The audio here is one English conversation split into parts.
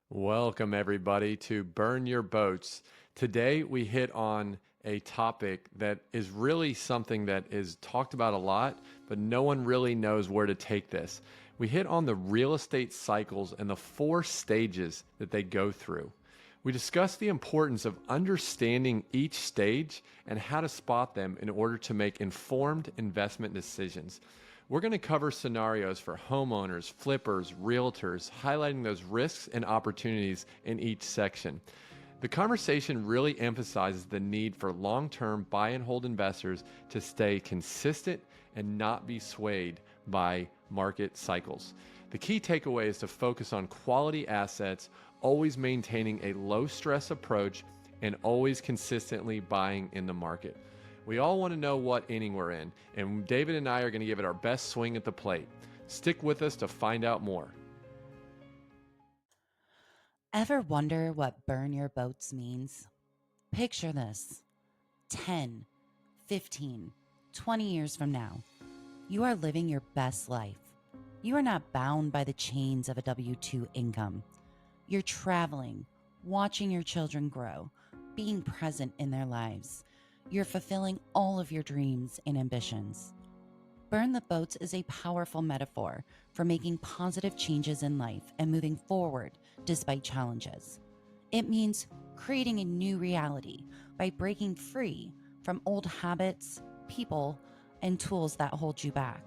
Welcome, everybody, to Burn Your Boats. Today, we hit on a topic that is really something that is talked about a lot, but no one really knows where to take this. We hit on the real estate cycles and the 4 stages that they go through. We discuss the importance of understanding each stage and how to spot them in order to make informed investment decisions. We're going to cover scenarios for homeowners, flippers, realtors, highlighting those risks and opportunities in each section. The conversation really emphasizes the need for long-term buy and hold investors to stay consistent and not be swayed by market cycles. The key takeaway is to focus on quality assets, always maintaining a low-stress approach, and always consistently buying in the market. We all want to know what inning we're in, and David and I are going to give it our best swing at the plate. Stick with us to find out more. Ever wonder what burn your boats means? Picture this 10, 15, 20 years from now. You are living your best life. You are not bound by the chains of a W 2 income. You're traveling, watching your children grow, being present in their lives. You're fulfilling all of your dreams and ambitions. Burn the boats is a powerful metaphor for making positive changes in life and moving forward despite challenges. It means creating a new reality by breaking free from old habits, people, and tools that hold you back.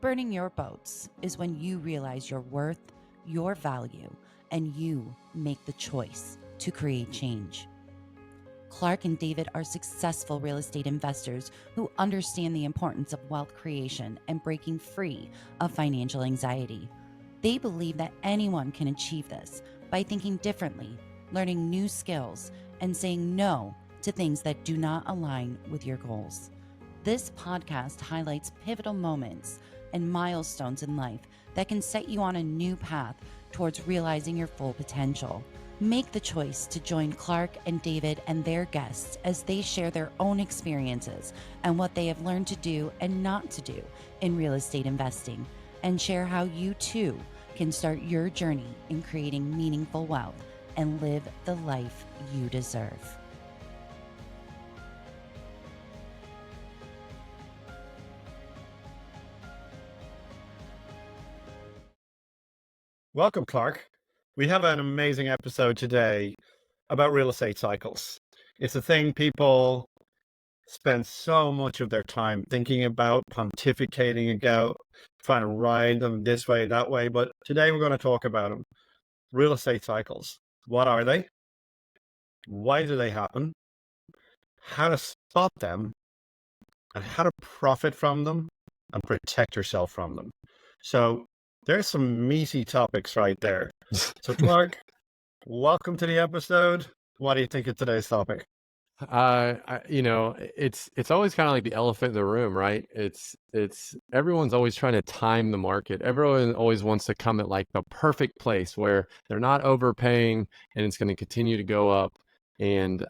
Burning your boats is when you realize your worth, your value, and you make the choice to create change. Clark and David are successful real estate investors who understand the importance of wealth creation and breaking free of financial anxiety. They believe that anyone can achieve this by thinking differently, learning new skills, and saying no to things that do not align with your goals. This podcast highlights pivotal moments and milestones in life that can set you on a new path towards realizing your full potential. Make the choice to join Clark and David and their guests as they share their own experiences and what they have learned to do and not to do in real estate investing, and share how you too can start your journey in creating meaningful wealth and live the life you deserve. Welcome, Clark. We have an amazing episode today about real estate cycles. It's a thing people spend so much of their time thinking about, pontificating about, trying to ride them this way, that way. But today we're going to talk about them. Real estate cycles. What are they? Why do they happen? How to spot them, and how to profit from them and protect yourself from them. So there's some meaty topics right there. So Clark, welcome to the episode. What do you think of today's topic? It's always kind of like the elephant in the room, right? It's everyone's always trying to time the market. Everyone always wants to come at like the perfect place where they're not overpaying and it's going to continue to go up. And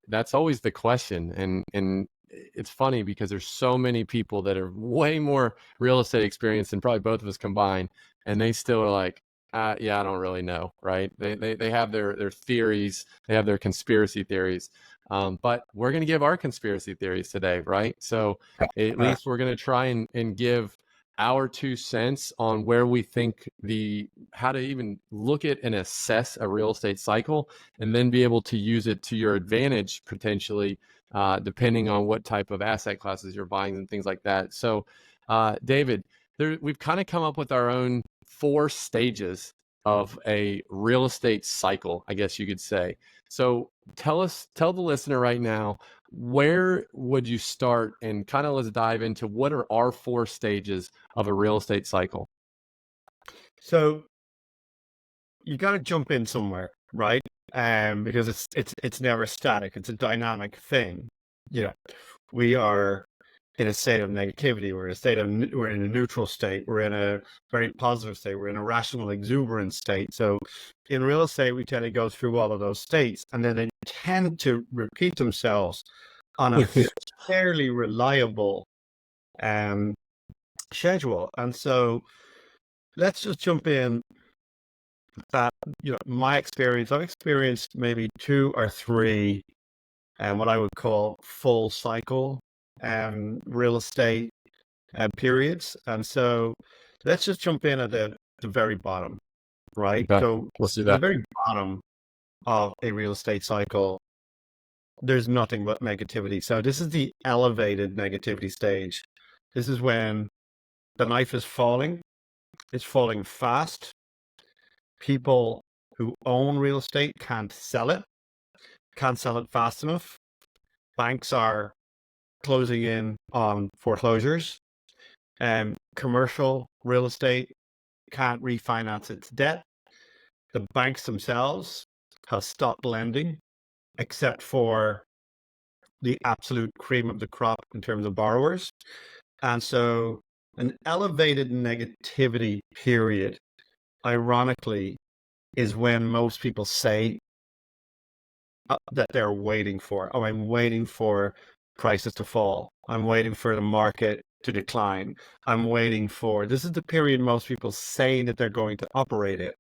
that's always the question. And it's funny because there's so many people that are way more real estate experienced than probably both of us combined, and they still are like, yeah, I don't really know, right? They have their theories, they have their conspiracy theories. But we're going to give our conspiracy theories today, right? So at least we're going to try and give our 2 cents on where we think how to even look at and assess a real estate cycle, and then be able to use it to your advantage potentially, depending on what type of asset classes you're buying and things like that. So, David, we've kind of come up with our own 4 stages of a real estate cycle, I guess you could say. So tell the listener right now, where would you start, and kind of let's dive into what are our 4 stages of a real estate cycle. So you got to jump in somewhere, right? Because it's never static. It's a dynamic thing. You know, we are in a state of negativity. We're in a neutral state. We're in a very positive state. We're in a rational, exuberant state. So in real estate, we tend to go through all of those states, and then they tend to repeat themselves on a fairly reliable schedule. And so let's just jump in that, my experience, I've experienced maybe 2 or 3 and what I would call full cycle real estate periods. And so let's just jump in at the very bottom, right? Okay, So let's do the that. very bottom of a real estate cycle, there's nothing but negativity. So this is the elevated negativity stage. This is when the knife is falling. It's falling fast. People who own real estate can't sell it fast enough. Banks are closing in on foreclosures. Commercial real estate can't refinance its debt. The banks themselves have stopped lending, except for the absolute cream of the crop in terms of borrowers. And so an elevated negativity period, ironically, is when most people say that they're waiting for. Oh, I'm waiting for prices to fall. I'm waiting for the market to decline. I'm waiting for, this is the period most people say that they're going to operate in,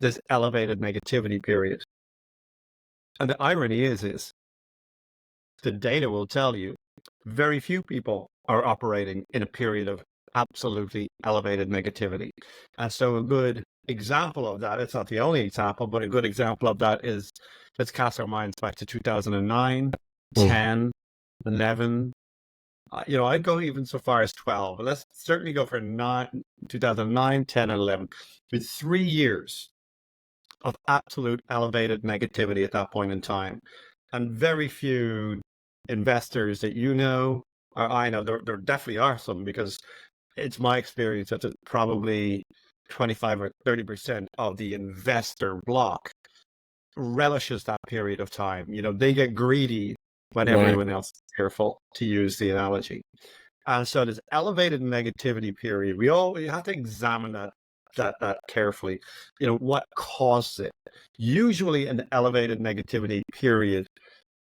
this elevated negativity period. And the irony is the data will tell you very few people are operating in a period of absolutely elevated negativity. And so a good example of that, it's not the only example, but a good example of that is, let's cast our minds back to 2009, 10, 11. I'd go even so far as 12, but let's certainly go for 2009, 10, and 11. With 3 years of absolute elevated negativity at that point in time. And very few investors that or I know, there definitely are some, because it's my experience that probably 25 or 30% of the investor block relishes that period of time. They get greedy when everyone else is careful, to use the analogy. And so this elevated negativity period, we have to examine that carefully. What caused it? Usually an elevated negativity period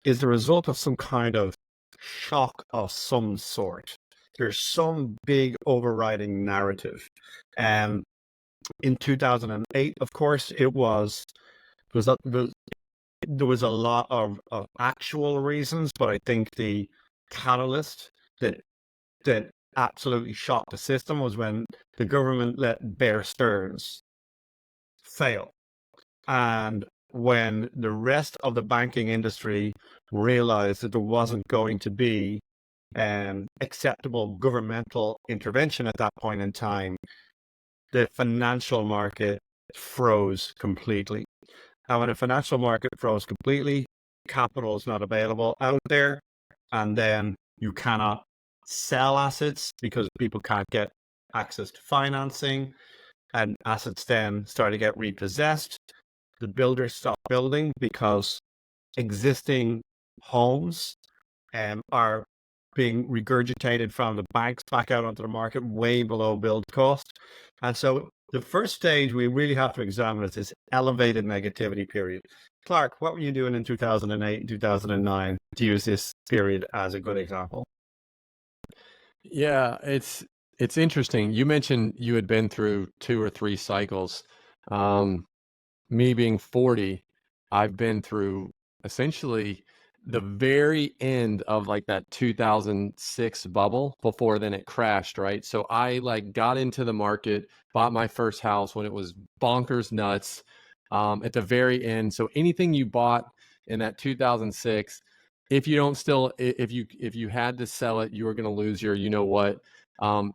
is the result of some kind of shock of some sort. There's some big overriding narrative. And in 2008, of course, there was a lot of actual reasons, but I think the catalyst that absolutely shocked the system was when the government let Bear Stearns fail. And when the rest of the banking industry realized that there wasn't going to be acceptable governmental intervention at that point in time, the financial market froze completely. And when the financial market froze completely, capital is not available out there, and then you cannot sell assets because people can't get access to financing, and assets then start to get repossessed. The builders stop building because existing homes are being regurgitated from the banks back out onto the market way below build cost. And so the first stage we really have to examine is this elevated negativity period. Clark, what were you doing in 2008 and 2009 to use this period as a good example? Yeah, it's interesting. You mentioned you had been through 2 or 3 cycles. Me being 40, I've been through essentially the very end of like that 2006 bubble before then it crashed, right? So I like got into the market, bought my first house when it was bonkers nuts, at the very end. So anything you bought in that 2006, if you don't still, if you had to sell it, you were going to lose your, you know what?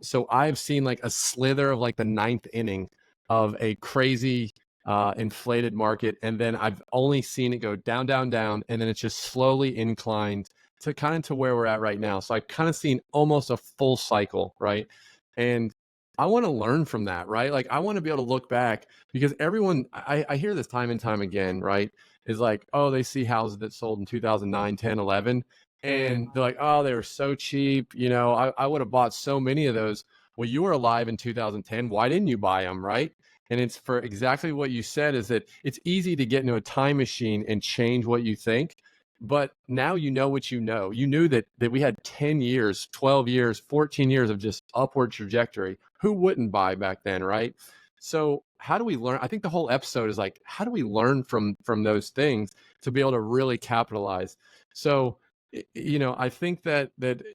So I've seen like a slither of like the ninth inning of a crazy inflated market, and then I've only seen it go down, down, down, and then it's just slowly inclined to kind of to where we're at right now. So I've kind of seen almost a full cycle, right? And I want to learn from that, right? Like I want to be able to look back, because everyone, I hear this time and time again, right? Is like, oh, they see houses that sold in 2009, 10, 11, and they're like, oh, they were so cheap. I would have bought so many of those. Well, you were alive in 2010. Why didn't you buy them, right? And it's for exactly what you said, is that it's easy to get into a time machine and change what you think. But now you know what you know. You knew that we had 10 years, 12 years, 14 years of just upward trajectory. Who wouldn't buy back then, right? So how do we learn? I think the whole episode is like, how do we learn from those things to be able to really capitalize? So, I think that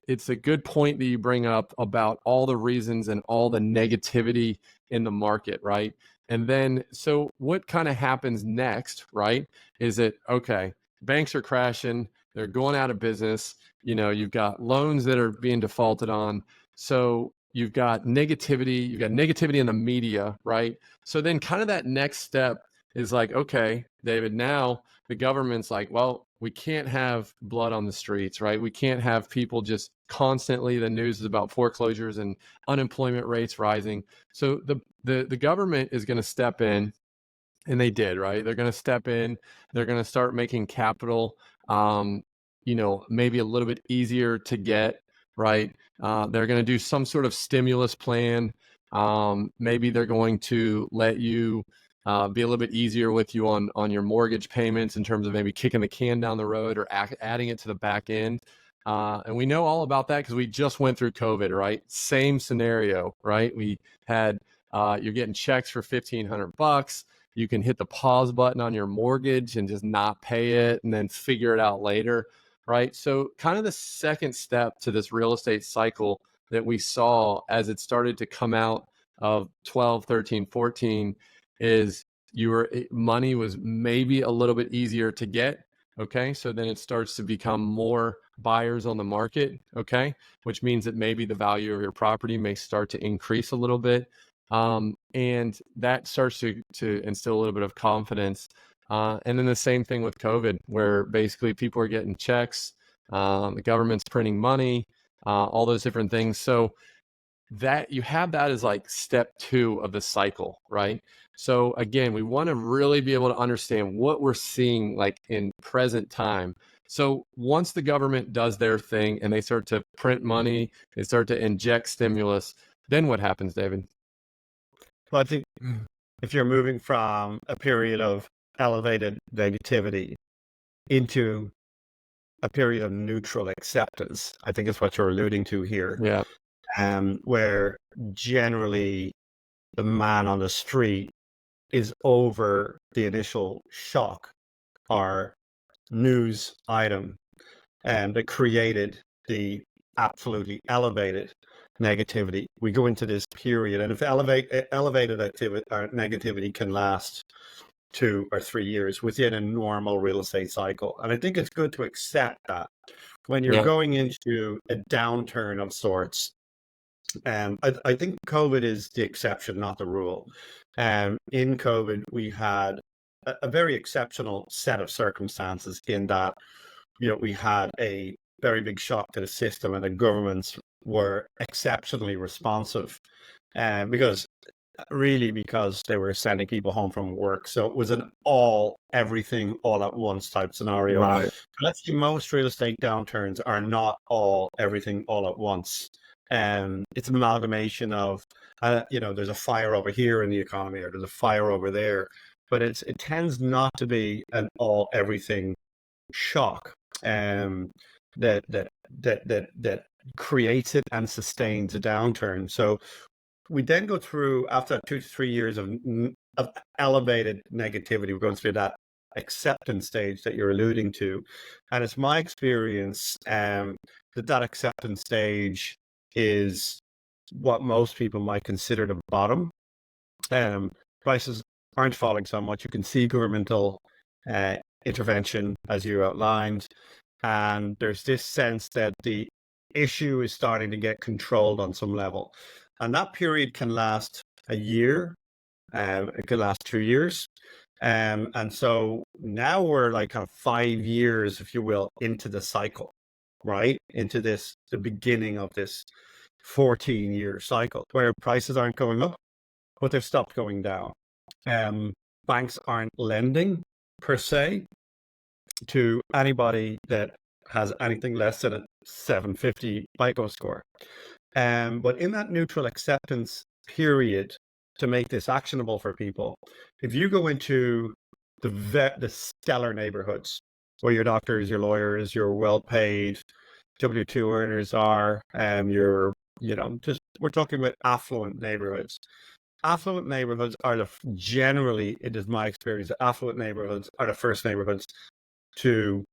it's a good point that you bring up about all the reasons and all the negativity in the market, right? And then, so what kind of happens next, right? Is it okay? Banks are crashing, they're going out of business. You've got loans that are being defaulted on. So you've got negativity in the media, right? So then kind of that next step is like, okay, David, now the government's like, well, we can't have blood on the streets, right? We can't have people just constantly, the news is about foreclosures and unemployment rates rising. So the government is going to step in, and they did, right? They're going to step in, they're going to start making capital, maybe a little bit easier to get, right? They're going to do some sort of stimulus plan. Maybe they're going to let you be a little bit easier with you on your mortgage payments in terms of maybe kicking the can down the road or adding it to the back end. And we know all about that because we just went through COVID, right? Same scenario, right? We had you're getting checks for $1,500. You can hit the pause button on your mortgage and just not pay it and then figure it out later, right? So kind of the second step to this real estate cycle that we saw as it started to come out of 12, 13, 14 is money was maybe a little bit easier to get. Okay. So then it starts to become more buyers on the market. Okay. Which means that maybe the value of your property may start to increase a little bit. And that starts to instill a little bit of confidence. And then the same thing with COVID, where basically people are getting checks, the government's printing money, all those different things. So that you have that as like step 2 of the cycle, right? So again, we want to really be able to understand what we're seeing like in present time. So once the government does their thing and they start to print money, they start to inject stimulus, then what happens, David? Well, I think if you're moving from a period of elevated negativity into a period of neutral acceptance, I think is what you're alluding to here. Yeah. Where generally the man on the street is over the initial shock or news item that created the absolutely elevated negativity. We go into this period, and if elevated activity or negativity can last 2 or 3 years within a normal real estate cycle. And I think it's good to accept that when you're going into a downturn of sorts. I think COVID is the exception, not the rule. In COVID, we had a very exceptional set of circumstances in that, we had a very big shock to the system, and the governments were exceptionally responsive, because they were sending people home from work. So it was an everything all at once type scenario. Right. But actually, most real estate downturns are not everything all at once. It's an amalgamation of, there's a fire over here in the economy, or there's a fire over there, but it tends not to be an everything shock that creates it and sustains a downturn. So we then go through, after 2 to 3 years of elevated negativity, we're going through that acceptance stage that you're alluding to. And it's my experience that acceptance stage is what most people might consider the bottom. Prices aren't falling so much. You can see governmental intervention, as you outlined, and there's this sense that the issue is starting to get controlled on some level. And that period can last a year, it could last 2 years. And so now we're like kind of 5 years, if you will, into the cycle, right? Into the beginning of this 14-year cycle where prices aren't going up, but they've stopped going down. Banks aren't lending per se to anybody that has anything less than a 750 FICO score. But in that neutral acceptance period, to make this actionable for people, if you go into the stellar neighborhoods where your doctors, your lawyers, your well-paid W-2 earners are, we're talking about affluent neighborhoods, affluent neighborhoods are generally, it is my experience, that affluent neighborhoods are the first neighborhoods to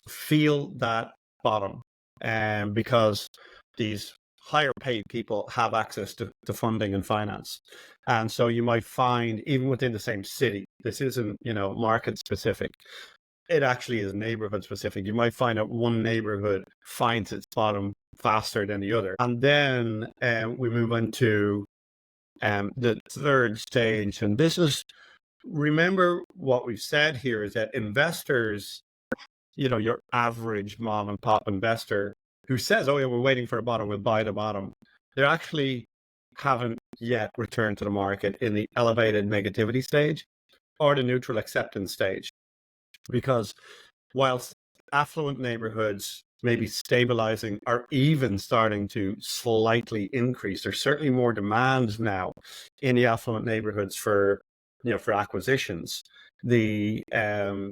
feel that bottom, and because these higher paid people have access to funding and finance. And so you might find, even within the same city, this isn't, market specific, it actually is neighborhood specific. You might find that one neighborhood finds its bottom faster than the other. And then we move into the third stage. And this is, remember what we've said here is that investors, your average mom and pop investor who says, oh yeah, we're waiting for a bottom, we'll buy the bottom. They actually haven't yet returned to the market in the elevated negativity stage or the neutral acceptance stage. Because whilst affluent neighborhoods may be stabilizing or even starting to slightly increase, there's certainly more demand now in the affluent neighborhoods for acquisitions. The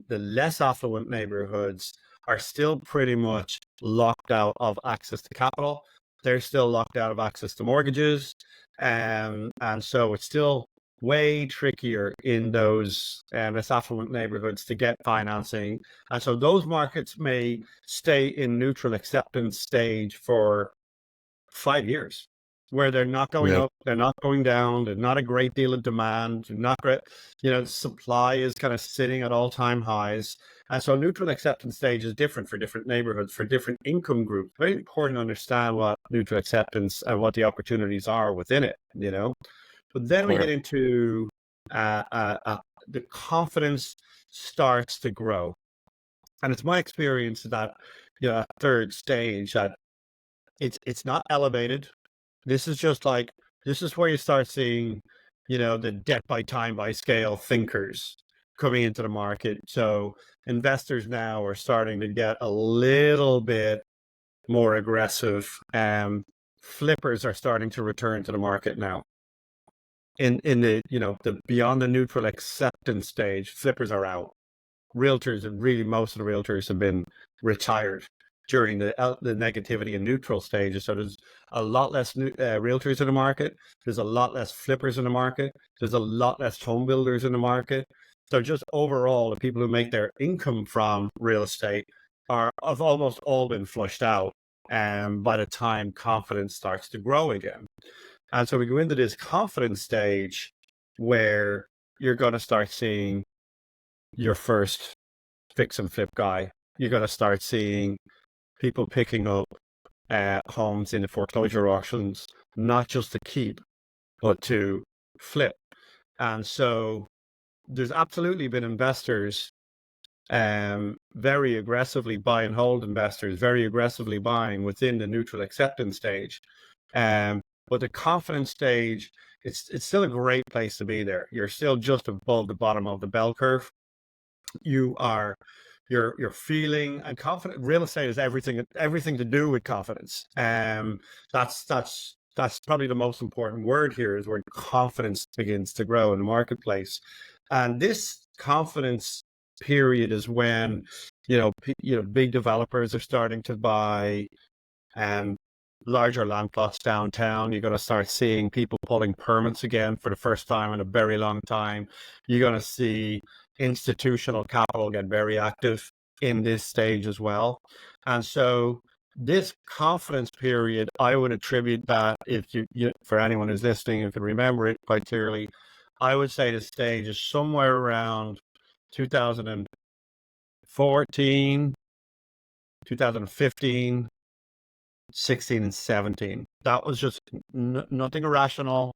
less affluent neighborhoods are still pretty much locked out of access to capital. They're still locked out of access to mortgages, and so it's still way trickier in those less affluent neighborhoods to get financing. And so those markets may stay in neutral acceptance stage for 5 years, where they're not going up, they're not going down, there's not a great deal of demand, not great, supply is kind of sitting at all-time highs. And so neutral acceptance stage is different for different neighborhoods, for different income groups. Very important to understand what neutral acceptance and what the opportunities are within it, But then we get into the confidence starts to grow. And it's my experience that third stage, that it's not elevated. This is just this is where you start seeing, the debt by time by scale thinkers coming into the market. So investors now are starting to get a little bit more aggressive. Flippers are starting to return to the market now. In the, the beyond the neutral acceptance stage, flippers are out. Realtors, and really most of the realtors, have been retired during the negativity and neutral stages. So there's a lot less realtors in the market. There's a lot less flippers in the market. There's a lot less home builders in the market. So just overall, the people who make their income from real estate have almost all been flushed out. And by the time confidence starts to grow again. And so we go into this confidence stage where you're going to start seeing your first fix and flip guy. You're going to start seeing people picking up homes in the foreclosure auctions, not just to keep, but to flip. And so there's absolutely been investors very aggressively buy and hold investors, very aggressively buying within the neutral acceptance stage. But the confidence stage, it's still a great place to be there. You're still just above the bottom of the bell curve. You're feeling and confident. Real estate is everything to do with confidence. That's probably the most important word here, is where confidence begins to grow in the marketplace. And this confidence period is when big developers are starting to buy larger land plots downtown. You're going to start seeing people pulling permits again for the first time in a very long time. You're going to see institutional capital get very active in this stage as well. And so this confidence period, I would attribute that, if you for anyone who's listening and can remember it quite clearly, I would say the stage is somewhere around 2014, 2015, 16 and 17. That was just nothing irrational.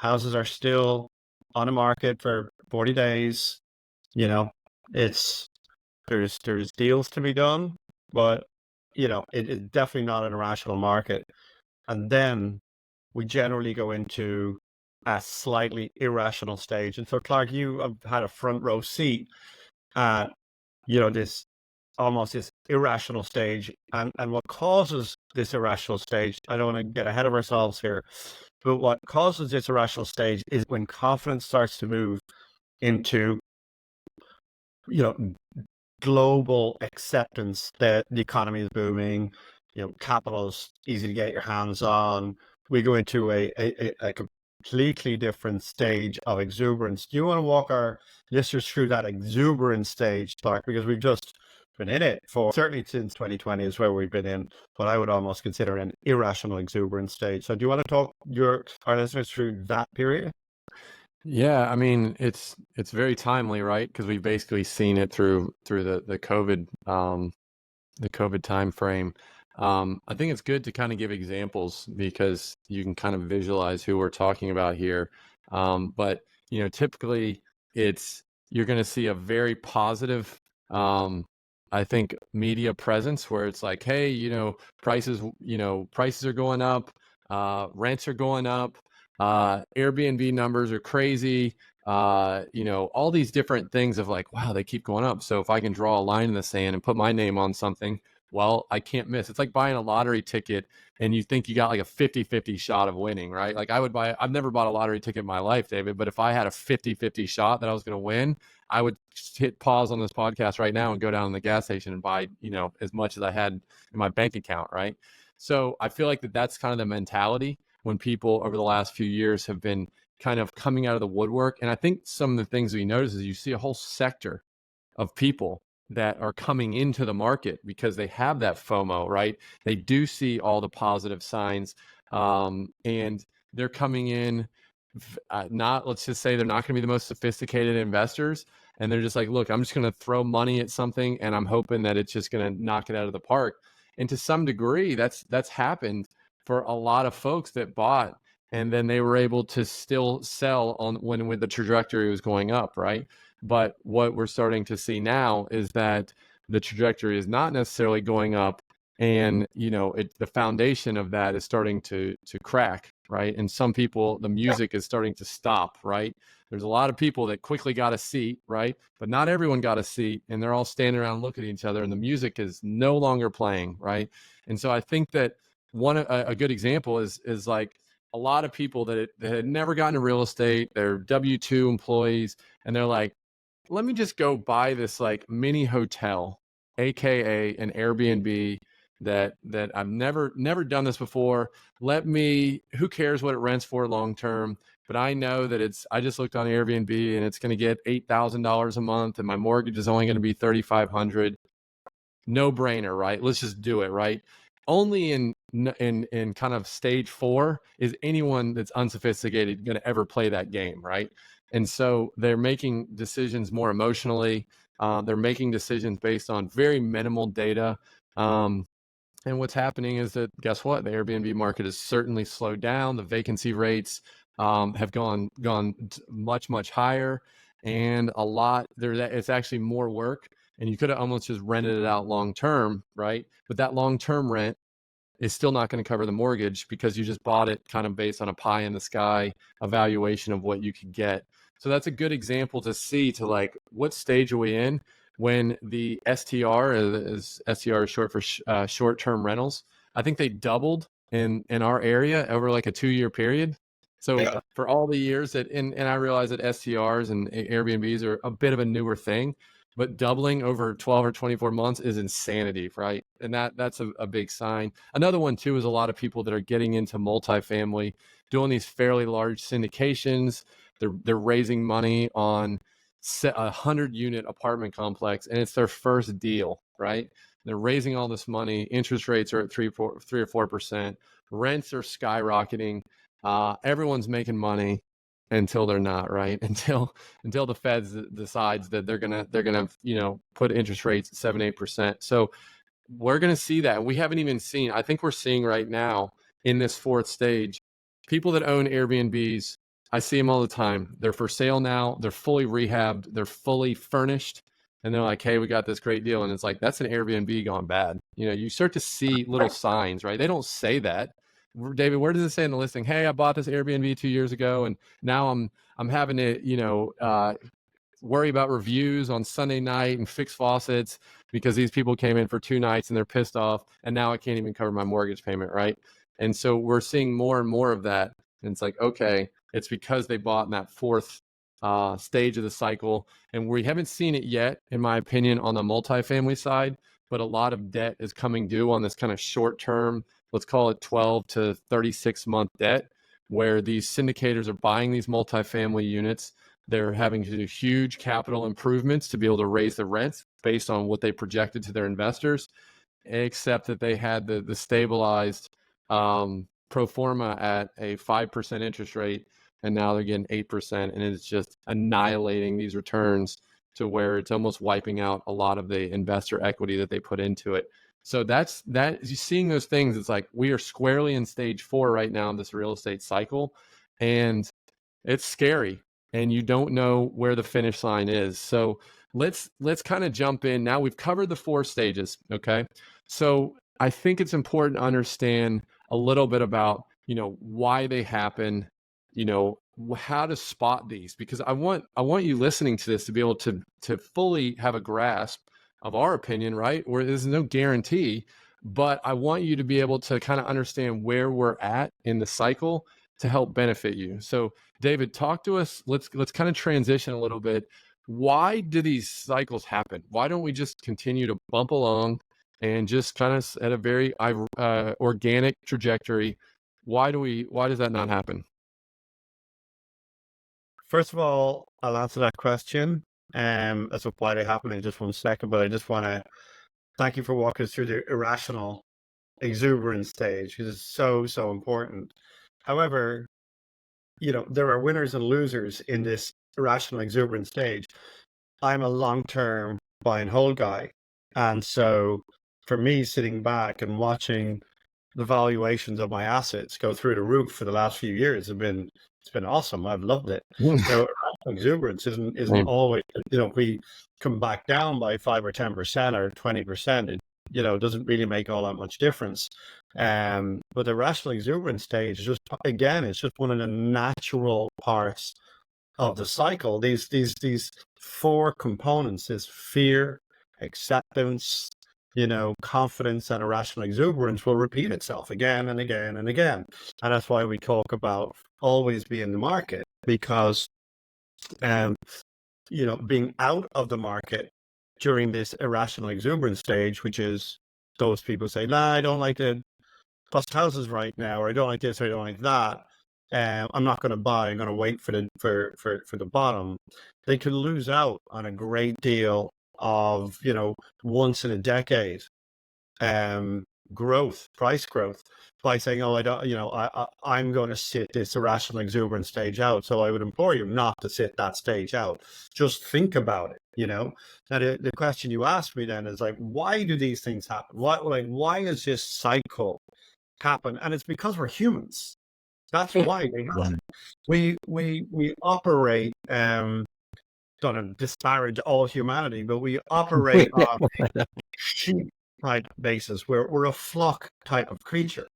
Houses are still on the market for 40 days. There's deals to be done, but it is definitely not an irrational market. And then we generally go into a slightly irrational stage. And so, Clark, you have had a front row seat at this irrational stage, and what causes this irrational stage, I don't want to get ahead of ourselves here, but what causes this irrational stage is when confidence starts to move into global acceptance that the economy is booming, capital is easy to get your hands on. We go into a completely different stage of exuberance. Do you want to walk our listeners through that exuberance stage, Clark? Because we've just been in it for, certainly since 2020 is where we've been in what I would almost consider an irrational exuberance stage. So do you want to talk our listeners through that period? Yeah, I mean, it's very timely, right? Because we've basically seen it through the COVID time frame. I think it's good to kind of give examples because you can kind of visualize who we're talking about here. But typically you're going to see a very positive, I think, media presence where it's like, hey, prices are going up, rents are going up, Airbnb numbers are crazy. All these different things of like, wow, they keep going up. So if I can draw a line in the sand and put my name on something, well, I can't miss. It's like buying a lottery ticket and you think you got like a 50-50 shot of winning, right? Like I've never bought a lottery ticket in my life, David, but if I had a 50-50 shot that I was going to win, I would hit pause on this podcast right now and go down to the gas station and buy, as much as I had in my bank account, right? So I feel like that's kind of the mentality when people over the last few years have been kind of coming out of the woodwork. And I think some of the things we notice is you see a whole sector of people that are coming into the market because they have that FOMO, right? They do see all the positive signs, and they're coming in. Not, let's just say they're not going to be the most sophisticated investors, and they're just like, look, I'm just going to throw money at something, and I'm hoping that it's just going to knock it out of the park. And to some degree, that's happened for a lot of folks that bought, and then they were able to still sell on when the trajectory was going up, right? But what we're starting to see now is that the trajectory is not necessarily going up, and the foundation of that is starting to crack, right? And some people, the music is starting to stop, right? There's a lot of people that quickly got a seat, right? But not everyone got a seat, and they're all standing around looking at each other, and the music is no longer playing, right? And so I think that a good example is like a lot of people that had never gotten into real estate, they're W-2 employees, and they're like, let me just go buy this like mini hotel, aka an Airbnb that I've never done this before. Who cares what it rents for long term? But I know that I just looked on Airbnb and it's going to get $8,000 a month, and my mortgage is only going to be $3,500. No brainer, right? Let's just do it, right? Only in kind of stage 4 is anyone that's unsophisticated going to ever play that game, right? And so they're making decisions more emotionally. They're making decisions based on very minimal data. And what's happening is that, guess what? The Airbnb market has certainly slowed down. The vacancy rates have gone much, much higher. And it's actually more work. And you could have almost just rented it out long term, right? But that long term rent is still not going to cover the mortgage because you just bought it kind of based on a pie in the sky evaluation of what you could get. So that's a good example to see to like, what stage are we in when the STR is short for short-term rentals. I think they doubled in our area over like a 2-year period. So for all the years and I realize that STRs and Airbnbs are a bit of a newer thing, but doubling over 12 or 24 months is insanity, right? And that's a big sign. Another one too is a lot of people that are getting into multifamily, doing these fairly large syndications. They're raising money on a 100-unit apartment complex, and it's their first deal, right? They're raising all this money. Interest rates are at 3 or 4%. Rents are skyrocketing. Everyone's making money until they're not, right? Until the Fed decides that they're gonna put interest rates at 7-8%. So we're gonna see that. We haven't even seen. I think we're seeing right now in this 4th stage, people that own Airbnbs. I see them all the time. They're for sale now. They're fully rehabbed. They're fully furnished. And they're like, hey, we got this great deal. And it's like, that's an Airbnb gone bad. You start to see little signs, right? They don't say that. David, where does it say in the listing? Hey, I bought this Airbnb 2 years ago, and now I'm having to, worry about reviews on Sunday night and fix faucets because these people came in for 2 nights and they're pissed off. And now I can't even cover my mortgage payment, right? And so we're seeing more and more of that. And it's like, okay, it's because they bought in that 4th stage of the cycle. And we haven't seen it yet, in my opinion, on the multifamily side, but a lot of debt is coming due on this kind of short term, let's call it 12 to 36 month debt, where these syndicators are buying these multifamily units. They're having to do huge capital improvements to be able to raise the rents based on what they projected to their investors, except that they had the stabilized pro forma at a 5% interest rate, and now they're getting 8%, and it's just annihilating these returns to where it's almost wiping out a lot of the investor equity that they put into it. So that's you seeing those things. It's like we are squarely in stage 4 right now in this real estate cycle, and it's scary, and you don't know where the finish line is. So let's kind of jump in. Now we've covered the 4 stages. Okay. So I think it's important to understand a little bit about, why they happen, how to spot these, because I want you listening to this to be able to fully have a grasp of our opinion, right? Where there's no guarantee, but I want you to be able to kind of understand where we're at in the cycle to help benefit you. So David, talk to us. Let's kind of transition a little bit. Why do these cycles happen? Why don't we just continue to bump along and just kind of at a very organic trajectory? Why does that not happen? First of all, I'll answer that question as to why they happen in just one second, but I just want to thank you for walking us through the irrational exuberance stage, because it's so, so important. However, there are winners and losers in this irrational exuberance stage. I'm a long-term buy and hold guy. And so for me, sitting back and watching the valuations of my assets go through the roof for the last few years it's been awesome. I've loved it. Exuberance isn't always, if we come back down by 5 or 10% or 20%, it doesn't really make all that much difference. But the rational exuberance stage is it's just one of the natural parts of the cycle. These 4 components is fear, acceptance, confidence, and irrational exuberance will repeat itself again and again and again. And that's why we talk about always be in the market, because being out of the market during this irrational exuberance stage, which is those people say, nah, I don't like to bust houses right now, or I don't like this, or I don't like that. I'm not going to buy. I'm going to wait for the bottom. They could lose out on a great deal of once in a decade price growth, by saying, oh, I don't, I'm going to sit this irrational exuberance stage out. So I would implore you not to sit that stage out. Just think about it. Now the question you asked me then is like, why do these things happen? Why is this cycle happen? And it's because we're humans. That's why they happen. We operate, don't disparage all humanity, but we operate on a sheep type basis. We're a flock type of creature.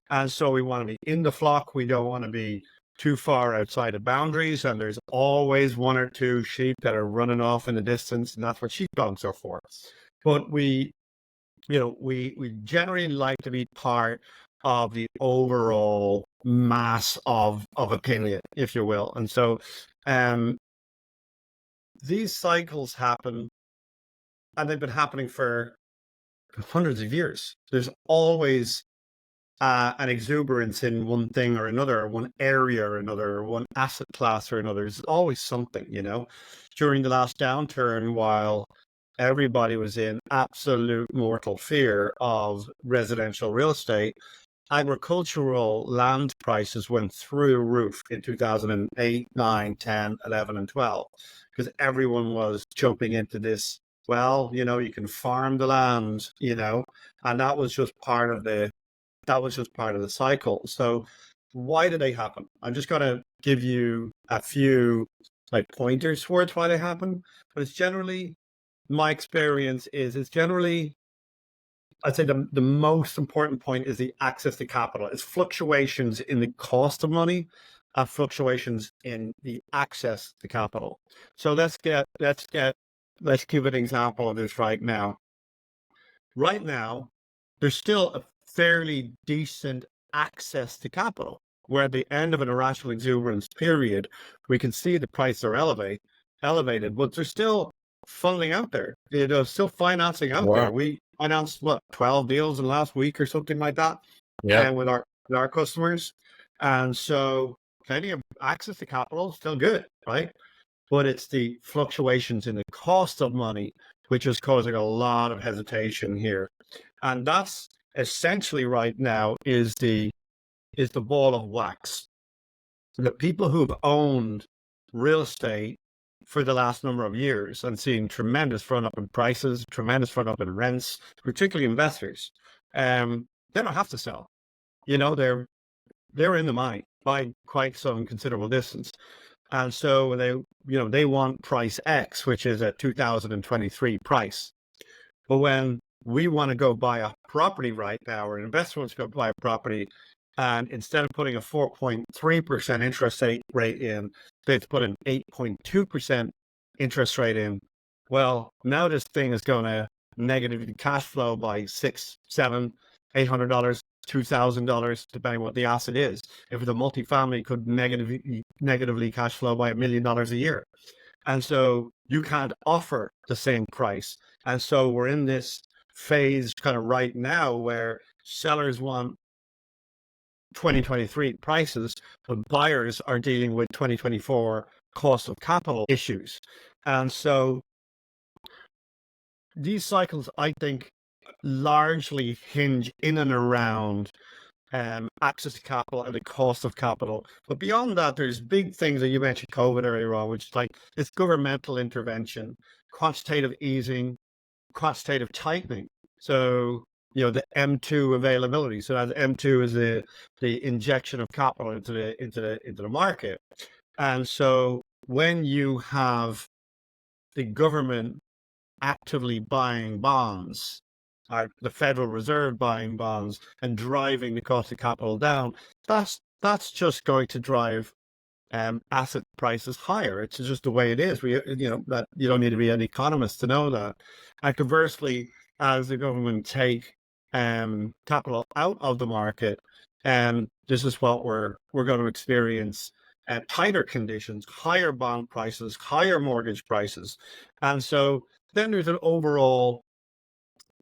And so we want to be in the flock. We don't want to be too far outside of boundaries. And there's always 1 or 2 sheep that are running off in the distance. And that's what sheepdogs are for. But we generally like to be part of the overall mass of opinion, if you will. And so these cycles happen, and they've been happening for hundreds of years. There's always an exuberance in one thing or another, or one area or another, or one asset class or another. There's always something, During the last downturn, while everybody was in absolute mortal fear of residential real estate, agricultural land prices went through the roof in 2008, 9, 10, 11, and 12, because everyone was jumping into this. Well, you can farm the land, and that was just part of the cycle. So why do they happen? I'm just going to give you a few pointers towards why they happen, but it's generally, my experience is, I'd say the most important point is the access to capital. It's fluctuations in the cost of money, fluctuations in the access to capital. So let's give an example of this right now. Right now, there's still a fairly decent access to capital, where at the end of an irrational exuberance period, we can see the prices are elevated, but there's still funding out there. Still financing out there. We announced 12 deals in the last week or something like that. Yeah. And with our customers. And so plenty of access to capital, still good, right? But it's the fluctuations in the cost of money which is causing a lot of hesitation here. And that's essentially right now is the ball of wax. The people who've owned real estate for the last number of years and seen tremendous run up in prices, tremendous run up in rents, particularly investors, they don't have to sell. You know, they're in the money by quite some considerable distance. And so they want price X, which is a 2023 price. But when we want to go buy a property right now, or an investor wants to go buy a property, and instead of putting a 4.3% interest rate in, they put an 8.2% interest rate in. Well, now this thing is going to negatively cash flow by $600, $700, $800, $2,000, depending what the asset is. If the multifamily could negatively cash flow by $1 million a year. And so you can't offer the same price. And so we're in this phase kind of right now where sellers want 2023 prices, but buyers are dealing with 2024 cost of capital issues. And so these cycles, I think, largely hinge in and around access to capital and the cost of capital. But beyond that, there's big things that you mentioned COVID earlier on, which is like it's governmental intervention, quantitative easing, quantitative tightening. So, the M2 availability. So that M2 is the injection of capital into the market. And so when you have the government actively buying bonds, or the Federal Reserve buying bonds and driving the cost of capital down, that's just going to drive asset prices higher. It's just the way it is. That you don't need to be an economist to know that. And conversely, as the government take capital out of the market, this is what we're going to experience: tighter conditions, higher bond prices, higher mortgage prices, and so then there's an overall,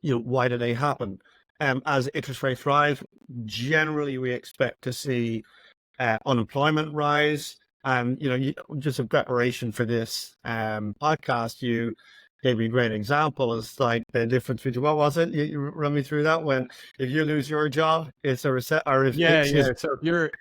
why do they happen? As interest rates rise, generally we expect to see unemployment rise. And, just in preparation for this podcast, you gave me a great example. It's like the difference between, what was it? You run me through that. When if you lose your job, it's a recession. Or if Yeah. So if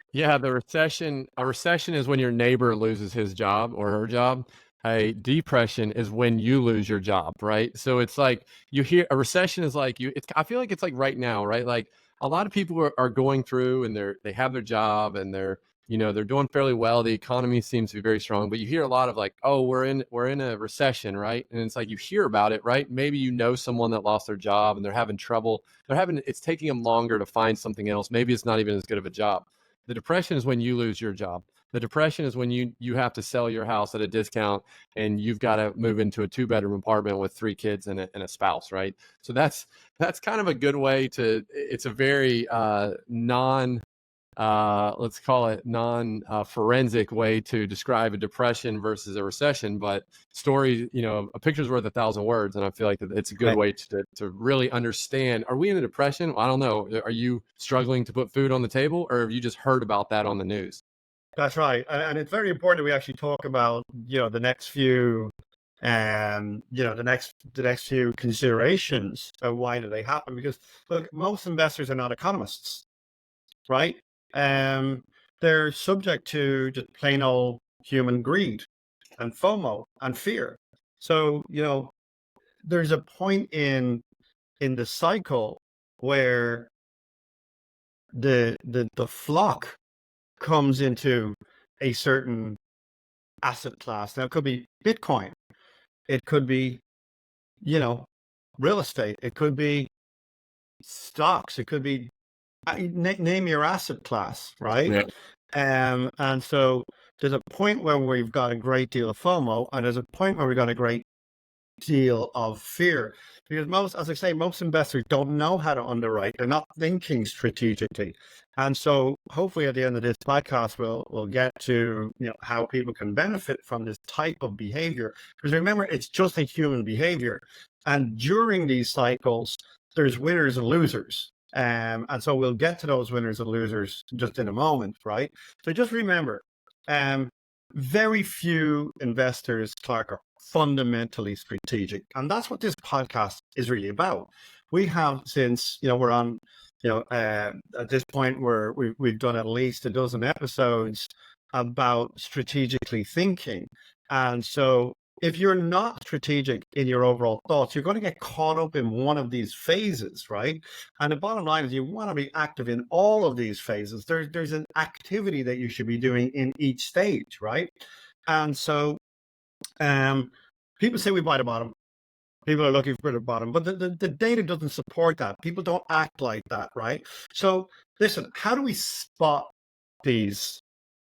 a recession is when your neighbor loses his job or her job. A depression is when you lose your job, right? So it's like you hear a recession is like I feel like it's like right now, right? Like a lot of people are going through and they have their job and they're doing fairly well. The economy seems to be very strong, but you hear a lot of like, oh, we're in a recession, right? And it's like you hear about it, right? Maybe you know someone that lost their job and they're having trouble. It's taking them longer to find something else. Maybe it's not even as good of a job. The depression is when you lose your job. The depression is when you have to sell your house at a discount and you've got to move into a 2-bedroom apartment with 3 kids and a spouse, right? So that's kind of a good way to. It's a very let's call it forensic way to describe a depression versus a recession. But story, a picture's worth 1,000 words, and I feel like it's a good way to really understand. Are we in a depression? Well, I don't know. Are you struggling to put food on the table, or have you just heard about that on the news? That's right. And it's very important that we actually talk about, the next few the next few considerations of why do they happen. Because look, most investors are not economists, right? They're subject to just plain old human greed and FOMO and fear. So, there's a point in the cycle where the flock comes into a certain asset class. Now, it could be Bitcoin, it could be, real estate, it could be stocks, it could be name your asset class, right? Yeah. And so there's a point where we've got a great deal of FOMO, and there's a point where we've got a great deal of fear, because most investors don't know how to underwrite. They're not thinking strategically. And so hopefully at the end of this podcast, we'll get to, how people can benefit from this type of behavior. Because remember, it's just a human behavior. And during these cycles, there's winners and losers. And so we'll get to those winners and losers just in a moment, right? So just remember, very few investors, Clark, are fundamentally strategic. And that's what this podcast is really about. We have, since, we're on, at this point where we've done at least a dozen episodes about strategically thinking. And so if you're not strategic in your overall thoughts, you're going to get caught up in one of these phases, right? And the bottom line is you want to be active in all of these phases. There's an activity that you should be doing in each stage, right? And so people say we buy the bottom. People are looking for the bottom, but the data doesn't support that. People don't act like that, right? So listen, how do we spot these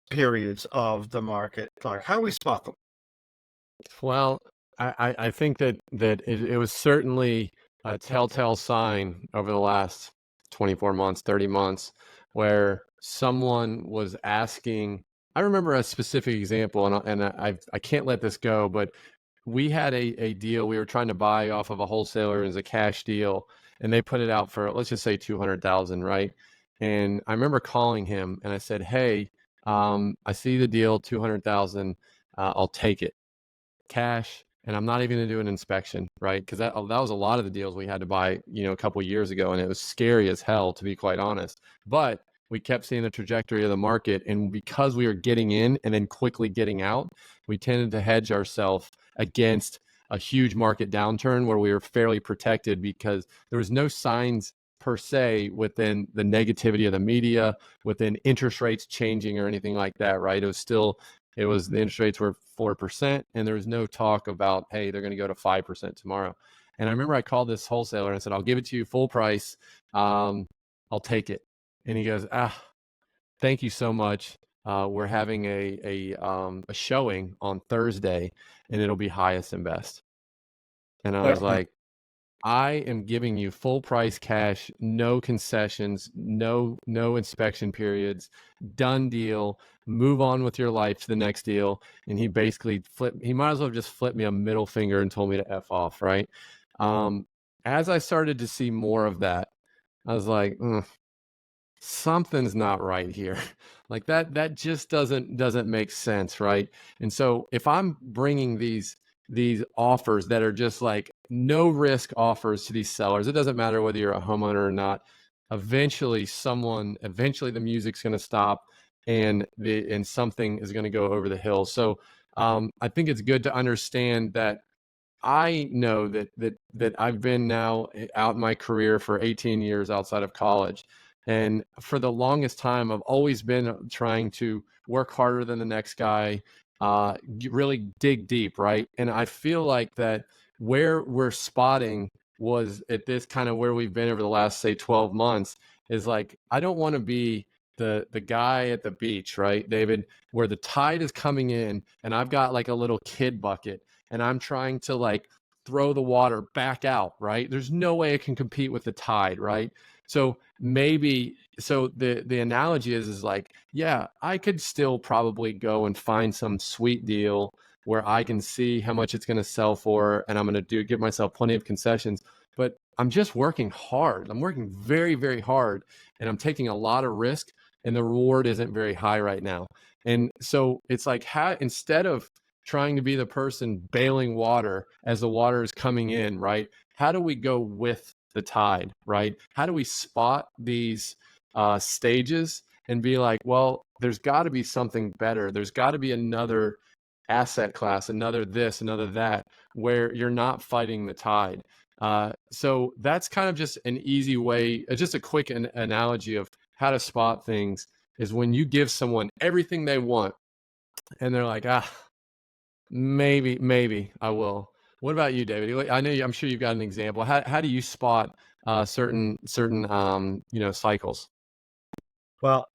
periods of the market, Clark? How do we spot them? Well, I think that it was certainly a telltale sign over the last 24 months, 30 months, where someone was asking. I remember a specific example, and I can't let this go, but we had a deal we were trying to buy off of a wholesaler as a cash deal, and they put it out for, let's just say 200,000, right? And I remember calling him and I said, "Hey, I see the deal, 200,000. I'll take it." Cash, and I'm not even going to do an inspection, right? Because that was a lot of the deals we had to buy, a couple of years ago, and it was scary as hell, to be quite honest. But we kept seeing the trajectory of the market, and because we were getting in and then quickly getting out, we tended to hedge ourselves against a huge market downturn where we were fairly protected because there was no signs per se within the negativity of the media, within interest rates changing or anything like that, right? It was the interest rates were 4%, and there was no talk about, hey, they're going to go to 5% tomorrow. And I remember I called this wholesaler and I said, "I'll give it to you full price. I'll take it." And he goes, "Thank you so much. We're having a showing on Thursday, and it'll be highest and best." And I was like, "I am giving you full price cash, no concessions, no inspection periods, done deal. Move on with your life to the next deal." And he basically he might as well have just flipped me a middle finger and told me to F off, right? As I started to see more of that, I was like, something's not right here. Like that just doesn't make sense, right? And so if I'm bringing these offers that are just like no risk offers to these sellers, it doesn't matter whether you're a homeowner or not, eventually the music's going to stop, and something is going to go over the hill. So I think it's good to understand that I know that I've been now out in my career for 18 years outside of college. And for the longest time, I've always been trying to work harder than the next guy, really dig deep, right? And I feel like that where we're spotting was at this kind of where we've been over the last, say, 12 months is like, I don't want to be the guy at the beach, right, David, where the tide is coming in and I've got like a little kid bucket and I'm trying to like throw the water back out, right? There's no way I can compete with the tide, right? So the analogy is like, yeah, I could still probably go and find some sweet deal where I can see how much it's going to sell for, and I'm going to give myself plenty of concessions, but I'm just working hard. I'm working very, very hard, and I'm taking a lot of risk, and the reward isn't very high right now. And so it's like, instead of trying to be the person bailing water as the water is coming in, right? How do we go with the tide, right? How do we spot these stages and be like, well, there's got to be something better. There's got to be another asset class, another this, another that, where you're not fighting the tide. So that's kind of just an easy way, just a quick analogy of how to spot things is when you give someone everything they want and they're like, maybe I will. What about you, David? I'm sure you've got an example. How do you spot certain cycles? Well,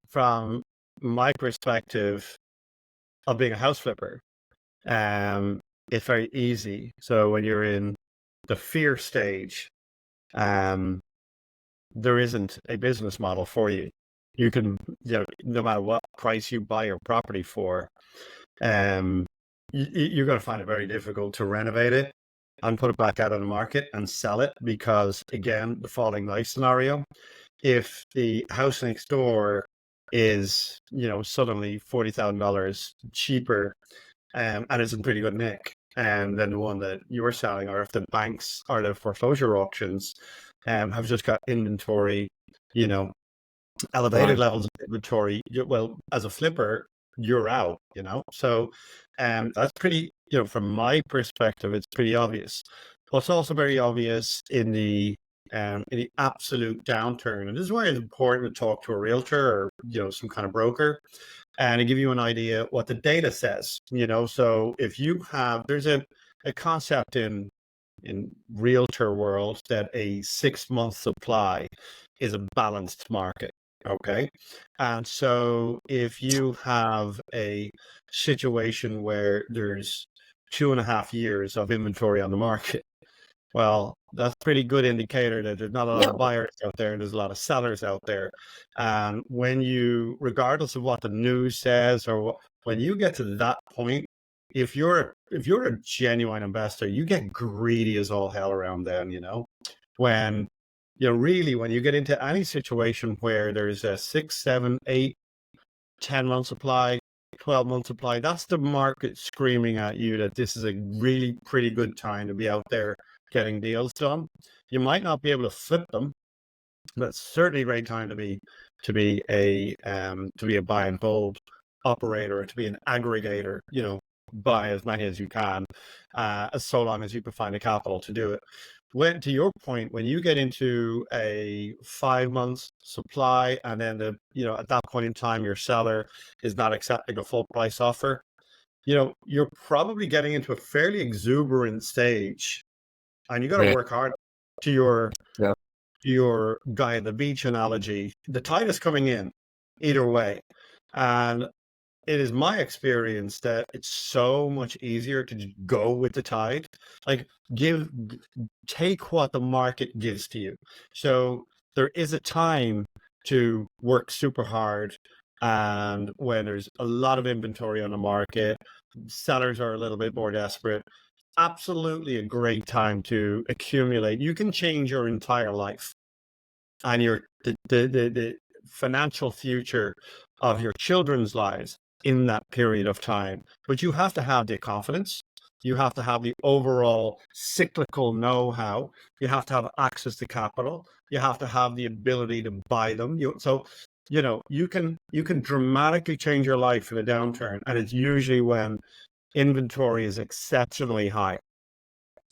from my perspective of being a house flipper, it's very easy. So when you're in the fear stage, there isn't a business model for you. You can, no matter what price you buy your property for, you're going to find it very difficult to renovate it. and put it back out on the market and sell it because, again, the falling knife scenario. If the house next door is, suddenly $40,000 cheaper, and it's in pretty good nick, and then the one that you're selling, or if the banks or the foreclosure auctions have just got inventory, elevated Right. levels of inventory, well, as a flipper, you're out, So that's pretty, from my perspective, it's pretty obvious. What's also very obvious in the absolute downturn, and this is why it's important to talk to a realtor or, some kind of broker, and to give you an idea what the data says, So if you have, there's a concept in realtor world that a 6-month supply is a balanced market. Okay. And so if you have a situation where there's 2.5 years of inventory on the market, well, that's a pretty good indicator that there's not a lot of buyers out there and there's a lot of sellers out there. And when you, regardless of what the news says, or when you get to that point, if you're a genuine investor, you get greedy as all hell around then, when really, when you get into any situation where there's a 6, 7, 8, 10-month supply, 12-month supply, that's the market screaming at you that this is a really pretty good time to be out there getting deals done. You might not be able to flip them, but it's certainly a great time to be a buy and hold operator, or to be an aggregator, buy as many as you can, so long as you can find the capital to do it. When, to your point, when you get into a 5 month supply, and then at that point in time your seller is not accepting a full price offer, you're probably getting into a fairly exuberant stage, and you got to Yeah. work hard. To your Yeah. guy at the beach analogy, the tide is coming in either way, and it is my experience that it's so much easier to just go with the tide. Like, take what the market gives to you. So there is a time to work super hard, and when there's a lot of inventory on the market, sellers are a little bit more desperate. Absolutely a great time to accumulate. You can change your entire life and the financial future of your children's lives in that period of time. But you have to have the confidence. You have to have the overall cyclical know-how. You have to have access to capital. You have to have the ability to buy them. You can dramatically change your life in a downturn, and it's usually when inventory is exceptionally high.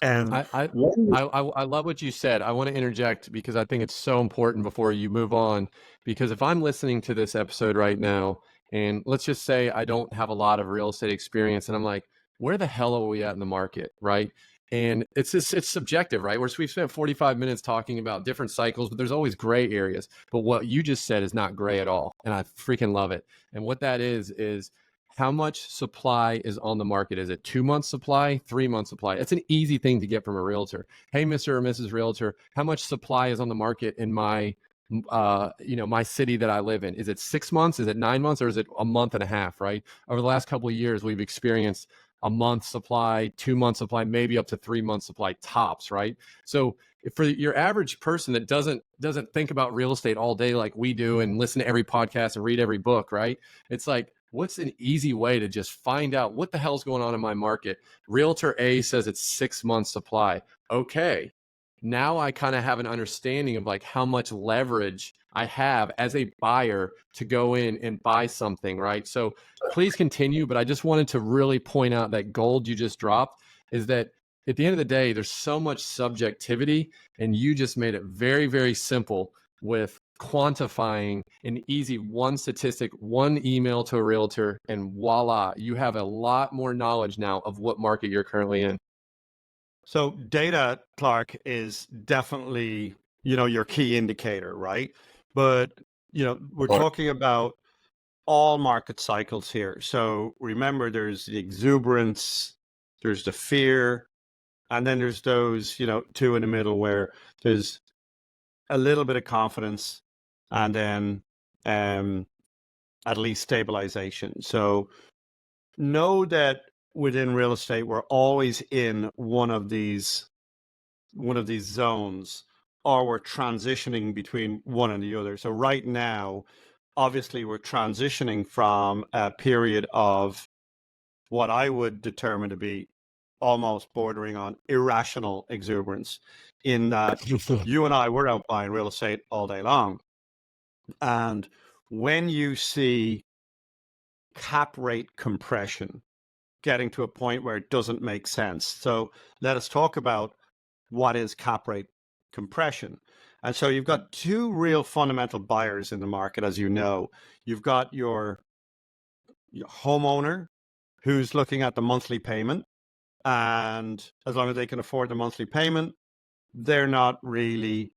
And I, I I love what you said. I want to interject because I think it's so important before you move on. Because if I'm listening to this episode right now, and let's just say I don't have a lot of real estate experience, and I'm like, where the hell are we at in the market, right? And it's subjective, right? We've spent 45 minutes talking about different cycles, but there's always gray areas. But what you just said is not gray at all, and I freaking love it. And what that is how much supply is on the market? Is it 2 months supply, 3 months supply? It's an easy thing to get from a realtor. Hey, Mr. or Mrs. Realtor, how much supply is on the market in my my city that I live in? Is it 6 months? Is it 9 months? Or is it a month and a half, right? Over the last couple of years, we've experienced a month supply, 2 months supply, maybe up to 3 months supply tops, right? So for your average person that doesn't think about real estate all day like we do and listen to every podcast and read every book, right? It's like, what's an easy way to just find out what the hell's going on in my market? Realtor A says it's 6 months supply. Okay. Now I kind of have an understanding of like how much leverage I have as a buyer to go in and buy something, right? So please continue, but I just wanted to really point out that gold you just dropped is that at the end of the day, there's so much subjectivity, and you just made it very, very simple with quantifying an easy one statistic, one email to a realtor, and voila, you have a lot more knowledge now of what market you're currently in. so data, Clark, is definitely, your key indicator, right? But, we're talking about all market cycles here. So remember, there's the exuberance, there's the fear, and then there's those, two in the middle where there's a little bit of confidence, and then at least stabilization. So know that within real estate, we're always in one of these zones, or we're transitioning between one and the other. So right now, obviously, we're transitioning from a period of what I would determine to be almost bordering on irrational exuberance, in that you and I, we're out buying real estate all day long. And when you see cap rate compression getting to a point where it doesn't make sense. So let us talk about what is cap rate compression. And so you've got two real fundamental buyers in the market, as you know. You've got your homeowner who's looking at the monthly payment, and as long as they can afford the monthly payment, they're not really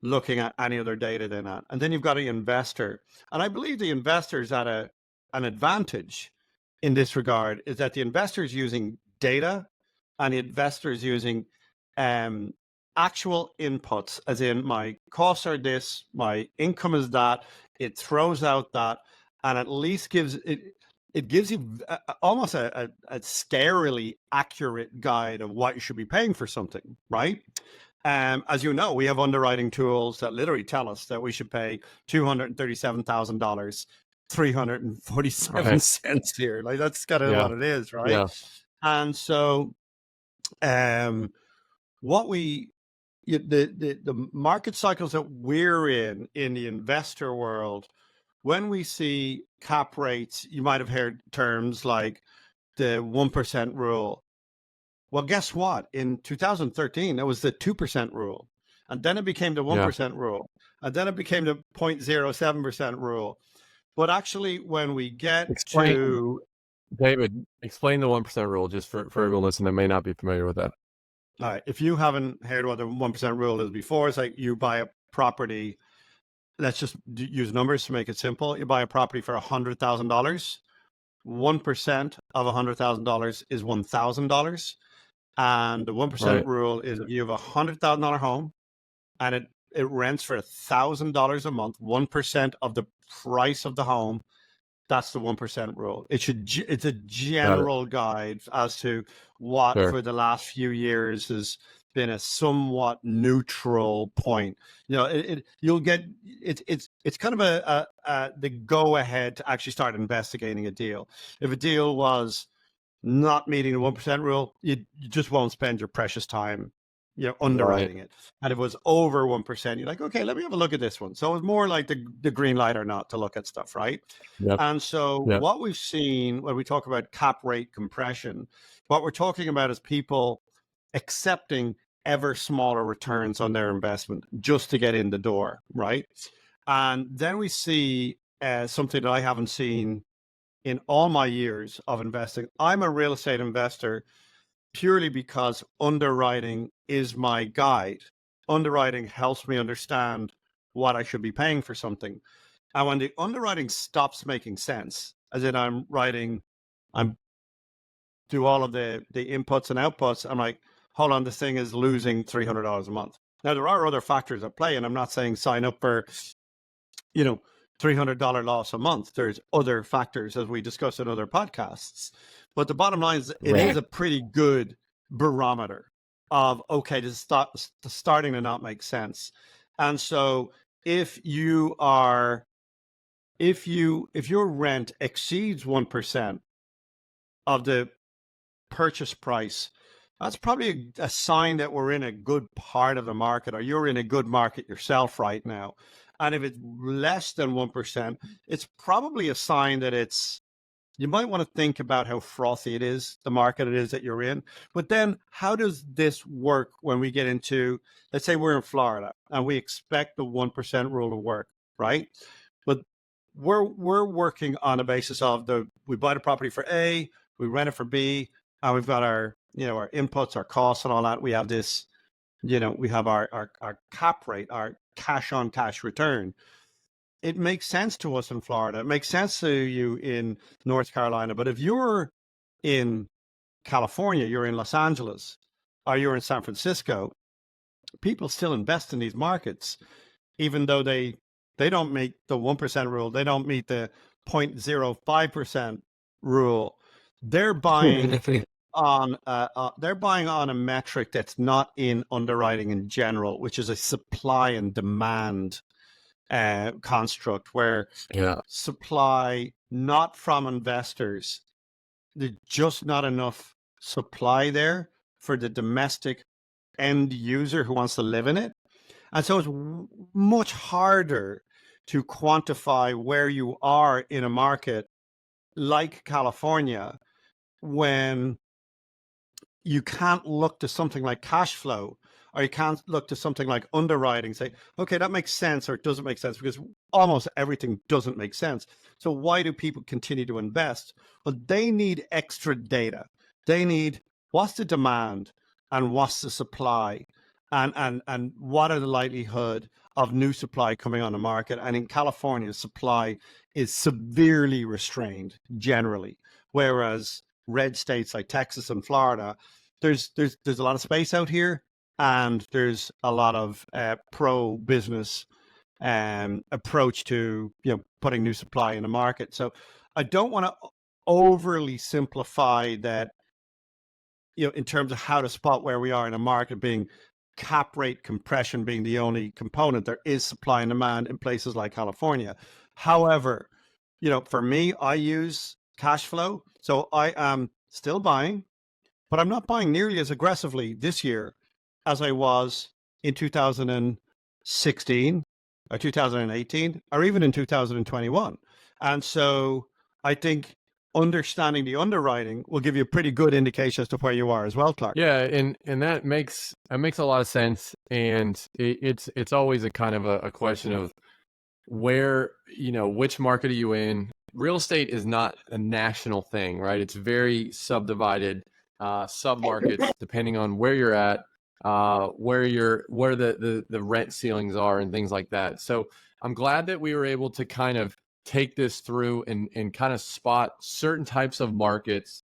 looking at any other data than that. And then you've got an investor. And I believe the investor is at an advantage in this regard, is that the investor is using data, and the investor is using actual inputs, as in my costs are this, my income is that. It throws out that, and at least gives you almost a scarily accurate guide of what you should be paying for something, right? As you know, we have underwriting tools that literally tell us that we should pay $237,000, 347 Right. cents here. Like, that's kind of Yeah. what it is, right? Yeah. And so, what the market cycles that we're in the investor world, when we see cap rates, you might have heard terms like the 1% rule. Well, guess what? In 2013, it was the 2% rule. And then it became the 1% rule. And then it became the 0.07% rule. But actually, when we get to... David, explain the 1% rule just for everyone listening that may not be familiar with that. All right. If you haven't heard what the 1% rule is before, it's like you buy a property. Let's just use numbers to make it simple. You buy a property for $100,000. 1% of $100,000 is $1,000. And the 1% rule is if you have a $100,000 home and it rents for $1,000 a month, 1% of the price of the home, that's the 1% rule. It's a general guide as to what for the last few years has been a somewhat neutral point. You know, you'll get it's kind of the go ahead to actually start investigating a deal. If a deal was not meeting the 1% rule, you just won't spend your precious time, underwriting it. And if it was over 1%, you're like, okay, let me have a look at this one. So it's more like the green light or not to look at stuff, right? Yep. And so what we've seen when we talk about cap rate compression, what we're talking about is people accepting ever smaller returns on their investment just to get in the door, right? And then we see something that I haven't seen in all my years of investing. I'm a real estate investor purely because underwriting is my guide. Underwriting helps me understand what I should be paying for something. And when the underwriting stops making sense, as in I'm do all of the inputs and outputs, I'm like, hold on, this thing is losing $300 a month. Now, there are other factors at play, and I'm not saying sign up for, $300 loss a month. There's other factors, as we discussed in other podcasts. But the bottom line is it is a pretty good barometer of, okay, this is starting to not make sense. And so if your rent exceeds 1% of the purchase price, that's probably a sign that we're in a good part of the market, or you're in a good market yourself right now. And if it's less than 1%, it's probably a sign that you might want to think about how frothy it is, the market it is that you're in. But then how does this work when we get into, let's say we're in Florida and we expect the 1% rule to work, right? But we're working on a basis of we buy the property for A, we rent it for B, and we've got our inputs, our costs and all that. We have this, we have our cap rate, our cash on cash return. It makes sense to us in Florida. It makes sense to you in North Carolina. But if you're in California, you're in Los Angeles, or you're in San Francisco, people still invest in these markets, even though they don't meet the 1% rule. They don't meet the 0.05% rule. they're buying on a metric that's not in underwriting in general, which is a supply and demand construct, where supply not from investors, there's just not enough supply there for the domestic end user who wants to live in it. And so it's much harder to quantify where you are in a market like California when you can't look to something like cash flow, or you can't look to something like underwriting, say, okay, that makes sense, or it doesn't make sense, because almost everything doesn't make sense. So why do people continue to invest? Well, they need extra data. They need, what's the demand and what's the supply, and what are the likelihood of new supply coming on the market. And in California, supply is severely restrained generally, whereas red states like Texas and Florida, there's a lot of space out here, and there's a lot of pro business approach to putting new supply in the market. So I don't want to overly simplify that, in terms of how to spot where we are in a market, being cap rate compression being the only component. There is supply and demand in places like California. However, for me, I use cash flow. So I am still buying, but I'm not buying nearly as aggressively this year as I was in 2016 or 2018, or even in 2021. And so I think understanding the underwriting will give you a pretty good indication as to where you are as well, Clark. Yeah, and that makes a lot of sense, and it's always a kind of a question of where, which market are you in. Real estate is not a national thing, right? It's very subdivided, sub-markets, depending on where you're at, where the rent ceilings are and things like that. So I'm glad that we were able to kind of take this through and kind of spot certain types of markets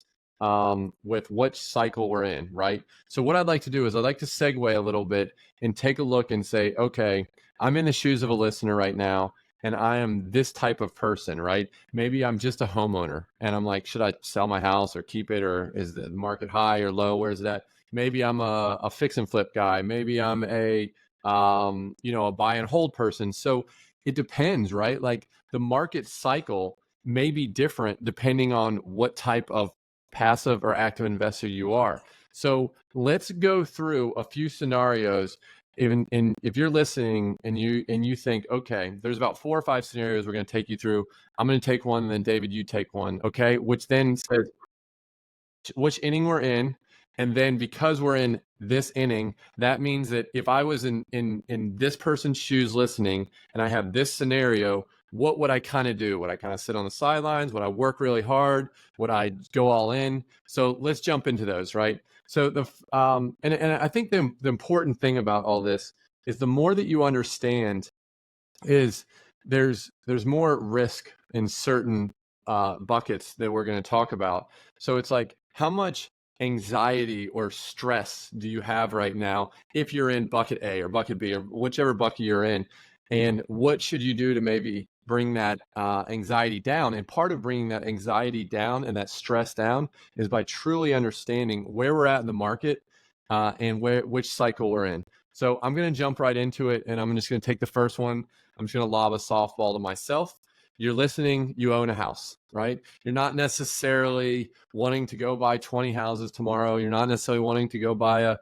with which cycle we're in, right? So what I'd like to do is I'd like to segue a little bit and take a look and say, okay, I'm in the shoes of a listener right now, and I am this type of person, right? Maybe I'm just a homeowner, and I'm like, should I sell my house or keep it, or is the market high or low? Where's that? Maybe I'm a fix and flip guy. Maybe I'm a buy and hold person. So it depends, right? Like the market cycle may be different depending on what type of passive or active investor you are. So let's go through a few scenarios. Even if you're listening and you think, okay, there's about 4 or 5 scenarios we're going to take you through. I'm going to take one, and then David, you take one, okay? Which then says which inning we're in, and then because we're in this inning, that means that if I was in this person's shoes listening, and I have this scenario, what would I kind of do? Would I kind of sit on the sidelines? Would I work really hard? Would I go all in? So let's jump into those, right? So and I think the important thing about all this is the more that you understand is there's more risk in certain buckets that we're going to talk about. So it's like, how much anxiety or stress do you have right now if you're in bucket A or bucket B or whichever bucket you're in? And what should you do to maybe bring that anxiety down? And part of bringing that anxiety down and that stress down is by truly understanding where we're at in the market and which cycle we're in. So I'm going to jump right into it, and I'm just going to take the first one. I'm just going to lob a softball to myself. You're listening, you own a house, right? You're not necessarily wanting to go buy 20 houses tomorrow. You're not necessarily wanting to go buy a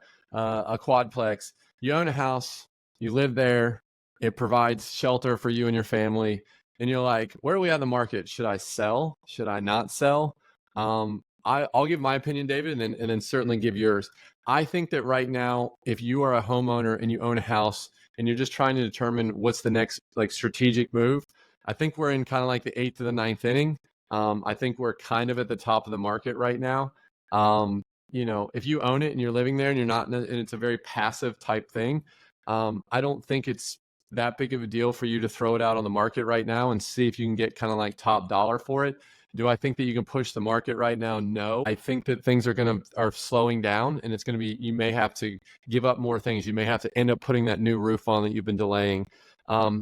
quadplex. You own a house, you live there. It provides shelter for you and your family. And you're like, where are we at in the market? Should I sell? Should I not sell? I'll give my opinion, David, and then certainly give yours. I think that right now, if you are a homeowner and you own a house and you're just trying to determine what's the next like strategic move, I think we're in kind of like the 8th to the 9th inning. I think we're kind of at the top of the market right now. If you own it and you're living there and you're not, and it's a very passive type thing, I don't think it's that big of a deal for you to throw it out on the market right now and see if you can get kind of like top dollar for it. Do I think that you can push the market right now? No. I think that things are slowing down, and it's going to be, you may have to give up more things. You may have to end up putting that new roof on that you've been delaying.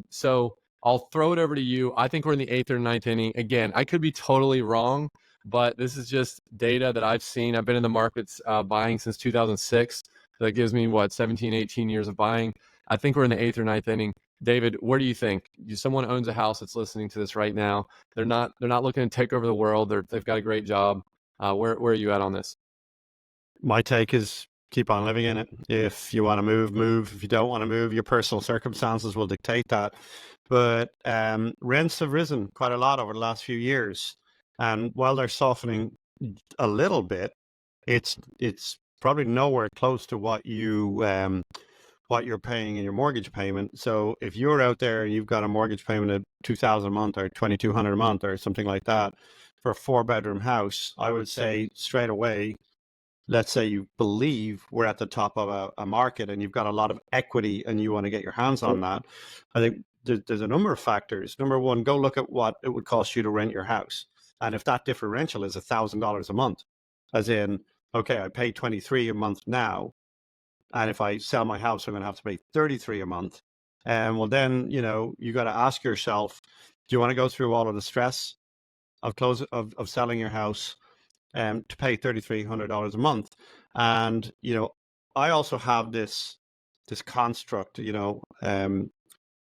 So I'll throw it over to you. I think we're in the 8th or 9th inning. Again, I could be totally wrong, but this is just data that I've seen. I've been in the markets buying since 2006. So that gives me, what, 17, 18 years of buying. I think we're in the 8th or 9th inning. David, where do you think? Someone owns a house that's listening to this right now. They're not looking to take over the world. They've got a great job. Where are you at on this? My take is keep on living in it. If you want to move, move. If you don't want to move, your personal circumstances will dictate that. But rents have risen quite a lot over the last few years. And while they're softening a little bit, it's probably nowhere close to what you're paying in your mortgage payment. So if you're out there and you've got a mortgage payment of $2,000 a month or $2,200 a month or something like that for a 4-bedroom house, I would say straight away, let's say you believe we're at the top of a market and you've got a lot of equity and you want to get your hands on that. I think there's a number of factors. Number one, go look at what it would cost you to rent your house. And if that differential is $1,000 a month, as in, okay, I pay 23 a month now, and if I sell my house, I'm going to have to pay 33 a month. And well, then, you got to ask yourself, do you want to go through all of the stress of selling your house to pay $3,300 a month? And, I also have this construct,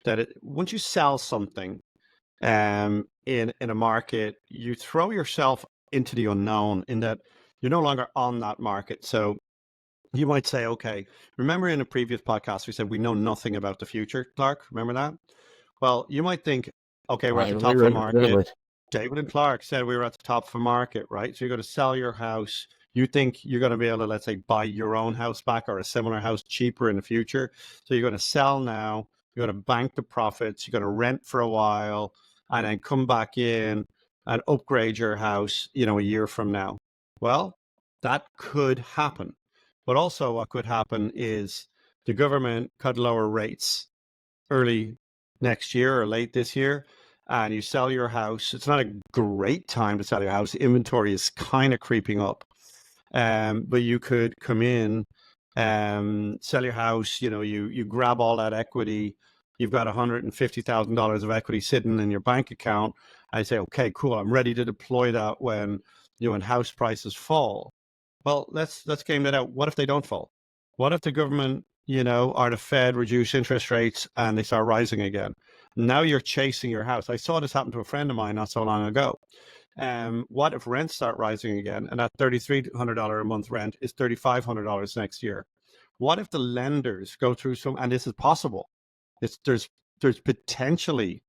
that once you sell something in a market, you throw yourself into the unknown in that you're no longer on that market. So you might say, okay, remember in a previous podcast, we said we know nothing about the future, Clark? Remember that? Well, you might think, okay, we're at the top of the market. David and Clark said we were at the top of the market, right? So you're going to sell your house. You think you're going to be able to, let's say, buy your own house back or a similar house cheaper in the future. So you're going to sell now. You're going to bank the profits. You're going to rent for a while and then come back in and upgrade your house, a year from now. Well, that could happen. But also what could happen is the government could lower rates early next year or late this year, and you sell your house. It's not a great time to sell your house. Inventory is kind of creeping up. But you could come in, sell your house, you grab all that equity. You've got $150,000 of equity sitting in your bank account. I say, okay, cool. I'm ready to deploy that when house prices fall. Well, let's game that out. What if they don't fall? What if the government, or the Fed reduce interest rates and they start rising again? Now you're chasing your house. I saw this happen to a friend of mine not so long ago. What if rents start rising again and that $3,300 a month rent is $3,500 next year? What if the lenders go through and this is possible. There's potentially,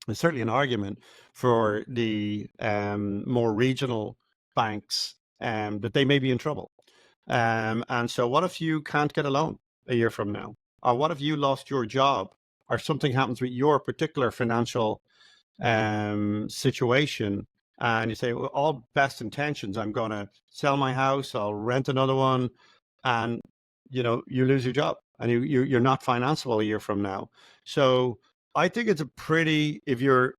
there's certainly an argument for the more regional banks that they may be in trouble. And so what if you can't get a loan a year from now? Or what if you lost your job or something happens with your particular financial situation and you say, well, all best intentions, I'm going to sell my house, I'll rent another one, and you lose your job and you're not financeable a year from now. So I think it's a pretty, if you're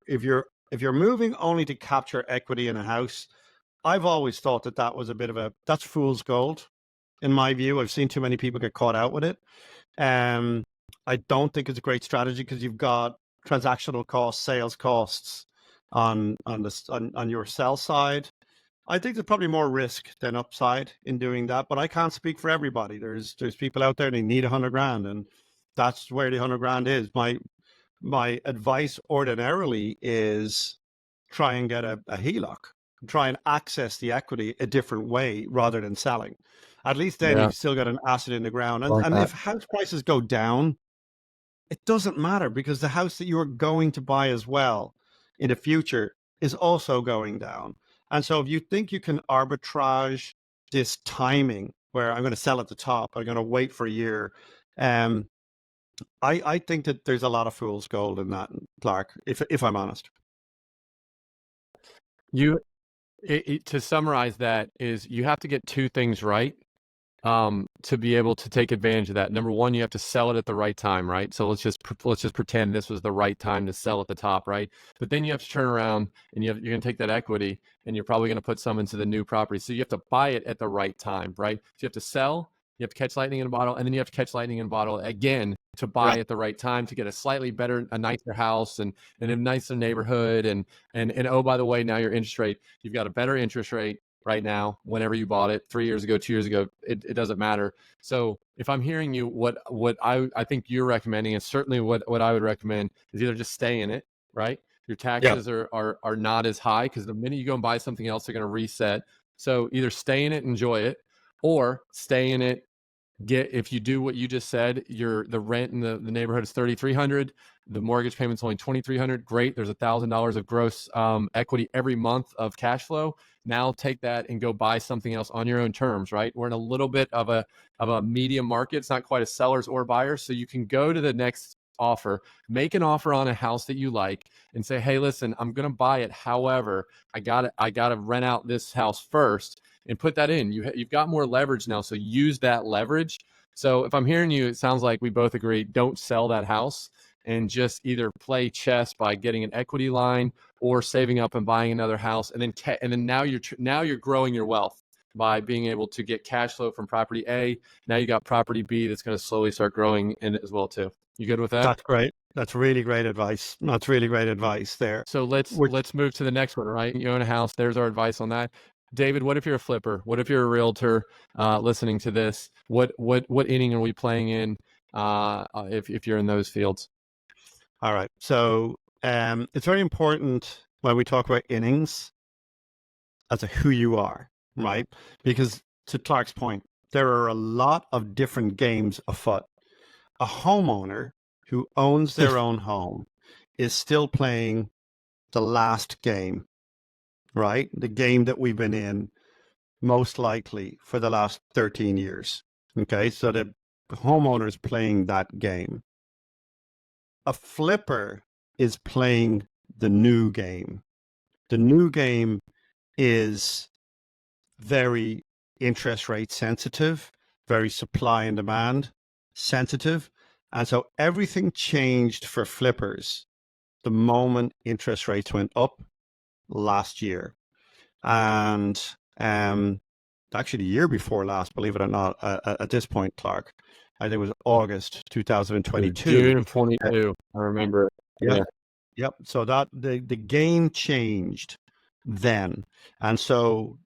moving only to capture equity in a house, I've always thought that was a bit of that's fool's gold. In my view, I've seen too many people get caught out with it. I don't think it's a great strategy because you've got transactional costs, sales costs on your sell side. I think there's probably more risk than upside in doing that, but I can't speak for everybody. There's people out there, they need $100,000 and that's where the $100,000 is. My advice ordinarily is try and get a HELOC, try and access the equity a different way rather than selling. At least then you've still got an asset in the ground. And if house prices go down, it doesn't matter because the house that you are going to buy as well in the future is also going down. And so if you think you can arbitrage this timing where I'm going to sell at the top, I'm going to wait for a year, I think that there's a lot of fool's gold in that, Clark, if I'm honest. To summarize that is you have to get two things right to be able to take advantage of that. Number one, you have to sell it at the right time, right? So let's just pretend this was the right time to sell at the top, right? But then you have to turn around and you're going to take that equity and you're probably going to put some into the new property. So you have to buy it at the right time, right? So you have to sell You have to catch lightning in a bottle, and then you have to catch lightning in a bottle again to buy Right. at the right time to get a slightly better, a nicer house and a nicer neighborhood. And oh, by the way, now your interest rate, you've got a better interest rate right now. Whenever you bought it, 3 years ago, 2 years ago, it doesn't matter. So if I'm hearing you, what I think you're recommending, and certainly what I would recommend, is either just stay in it, right? Your Yeah. taxes are not as high because the minute you go and buy something else, they're going to reset. So either stay in it, enjoy it, or stay in it. If you do what you just said, the rent in the neighborhood is $3,300, the mortgage payment's only $2,300. Great, there's $1,000 of gross equity every month of cash flow. Now take that and go buy something else on your own terms. Right, we're in a little bit of a medium market. It's not quite a seller's or buyer's, so you can go to the next offer, make an offer on a house that you like, and say, hey, listen, I'm going to buy it. However, I got to rent out this house first, and put that in. You've got more leverage now, so use that leverage. So if I'm hearing you, it sounds like we both agree, don't sell that house and just either play chess by getting an equity line or saving up and buying another house, and then now you're growing your wealth by being able to get cash flow from property A. Now you got property B that's going to slowly start growing in it as well too. You good with that? That's great. That's really great advice. That's really great advice there. So let's move to the next one, right? You own a house. There's our advice on that. David, what if you're a flipper? What if you're a realtor listening to this? What inning are we playing in if you're in those fields? All right. So it's very important when we talk about innings as to who you are, right? Because to Clark's point, there are a lot of different games afoot. A homeowner who owns their own home is still playing the last game, right? The game that we've been in most likely for the last 13 years. Okay, so the homeowner is playing that game. A flipper is playing the new game. The new game is very interest rate sensitive, very supply and demand sensitive. And so everything changed for flippers the moment interest rates went up last year. And actually the year before last, believe it or not, at this point, Clark, I think it was August 2022. June of 22, I remember. Yeah. Yep. So that the game changed then. And so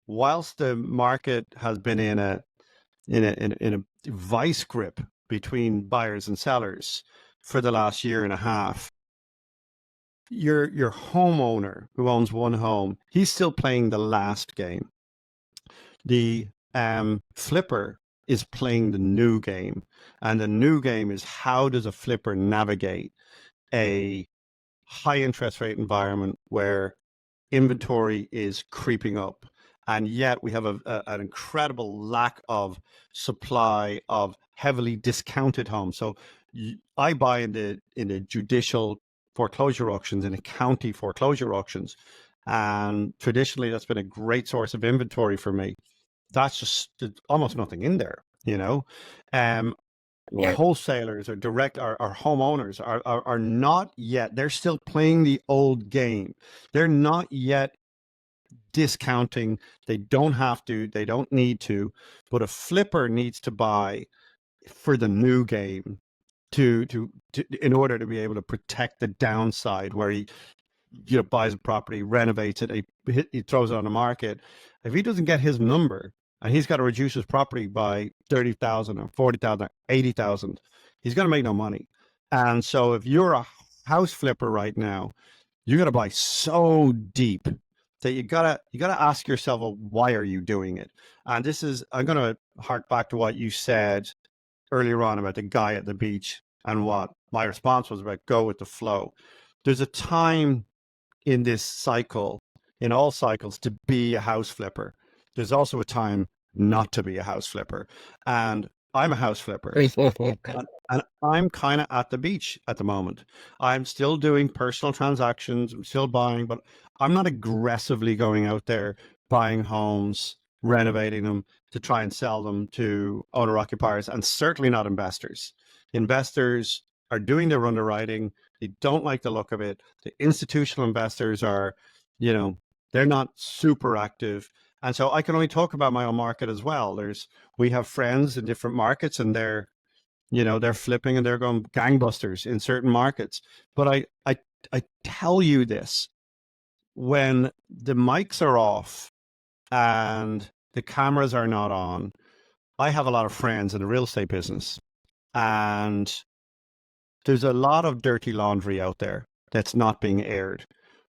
whilst the market has been in a vice grip between buyers and sellers for the last year and a half, your homeowner who owns one home, he's still playing the last game. The flipper is playing the new game, and the new game is how does a flipper navigate a high interest rate environment where inventory is creeping up, and yet we have an incredible lack of supply of heavily discounted homes. So I buy in the judicial foreclosure auctions, in the county foreclosure auctions, and traditionally that's been a great source of inventory for me. That's just almost nothing in there, you know. Right. Wholesalers or our homeowners are not yet, they're still playing the old game. They're not yet discounting. They don't have to, they don't need to, but a flipper needs to buy for the new game to in order to be able to protect the downside, where he buys a property, renovates it, he throws it on the market. If he doesn't get his number and he's got to reduce his property by 30,000 or 40,000 or 80,000, he's going to make no money. And so if you're a house flipper right now, you got to buy so deep that you gotta ask yourself, well, why are you doing it? And this is, I'm going to hark back to what you said earlier on about the guy at the beach, and what my response was about go with the flow. There's a time in this cycle, in all cycles, to be a house flipper. There's also a time not to be a house flipper. And I'm a house flipper. And I'm kind of at the beach at the moment. I'm still doing personal transactions. I'm still buying, but I'm not aggressively going out there buying homes, renovating them to try and sell them to owner occupiers, and certainly not investors. Investors are doing their underwriting. They don't like the look of it. The institutional investors are, they're not super active. And so I can only talk about my own market as well. We have friends in different markets, and they're flipping and they're going gangbusters in certain markets. But I tell you this, when the mics are off and the cameras are not on, I have a lot of friends in the real estate business, and there's a lot of dirty laundry out there that's not being aired,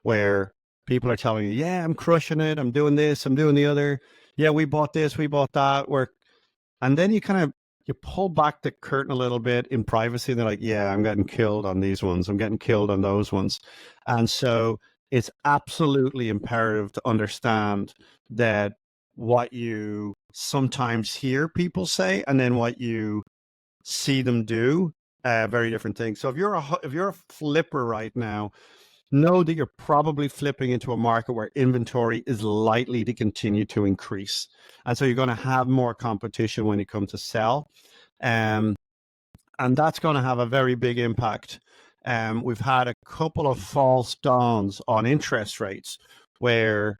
where people are telling you, yeah, I'm crushing it, I'm doing this, I'm doing the other, yeah, we bought this, we bought that, and then you pull back the curtain a little bit in privacy, and they're like, yeah, I'm getting killed on these ones, I'm getting killed on those ones. And so it's absolutely imperative to understand that what you sometimes hear people say and then what you see them do, very different things. So if you're a flipper right now, know that you're probably flipping into a market where inventory is likely to continue to increase, and so you're going to have more competition when it comes to sell, and that's going to have a very big impact. We've had a couple of false dawns on interest rates where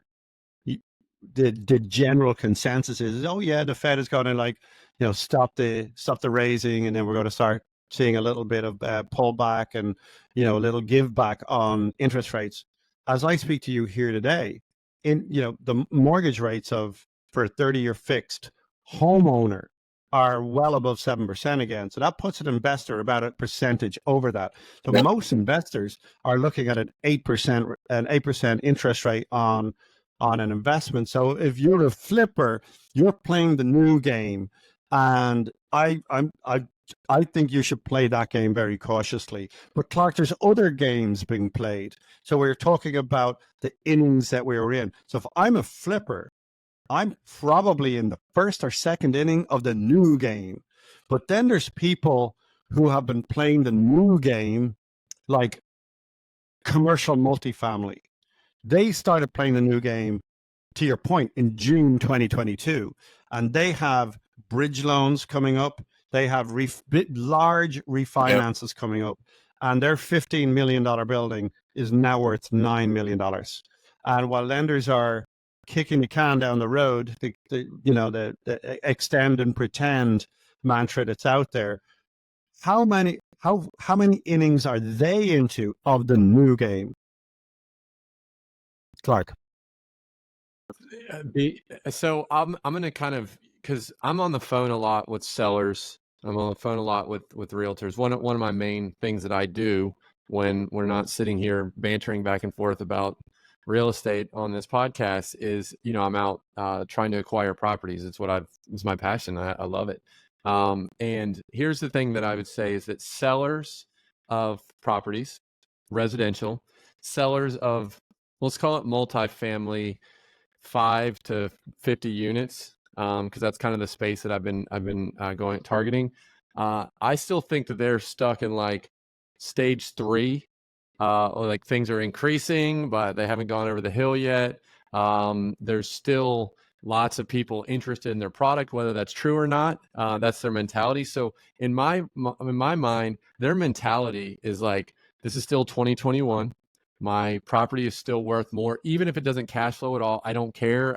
the general consensus is, oh yeah, the Fed is going to stop the raising, and then we're going to start seeing a little bit of pullback and a little give back on interest rates. As I speak to you here today, in the mortgage rates for a 30-year fixed homeowner are well above 7% again. So that puts an investor about a percentage over that. So most investors are looking at an 8% interest rate on an investment. So if you're a flipper, you're playing the new game, and I think you should play that game very cautiously. But Clark, there's other games being played. So we're talking about the innings that we were in. So if I'm a flipper, I'm probably in the first or second inning of the new game. But then there's people who have been playing the new game, like commercial multifamily. They started playing the new game, to your point, in June 2022, and they have bridge loans coming up. They have large refinances coming up, and their $15 million building is now worth $9 million. And while lenders are kicking the can down the road, the extend and pretend mantra that's out there, how many innings are they into of the new game, Clark? So I'm going to kind of, because I'm on the phone a lot with sellers. I'm on the phone a lot with realtors. One of my main things that I do when we're not sitting here bantering back and forth about real estate on this podcast is, I'm out trying to acquire properties. It's my passion. I love it. And here's the thing that I would say is that sellers of properties, residential, sellers of, let's call it multifamily, 5 to 50 units, because that's kind of the space that I've been targeting. I still think that they're stuck in like stage 3, or like things are increasing, but they haven't gone over the hill yet. There's still lots of people interested in their product, whether that's true or not. That's their mentality. So in my mind, their mentality is like, this is still 2021. My property is still worth more, even if it doesn't cash flow at all. I don't care.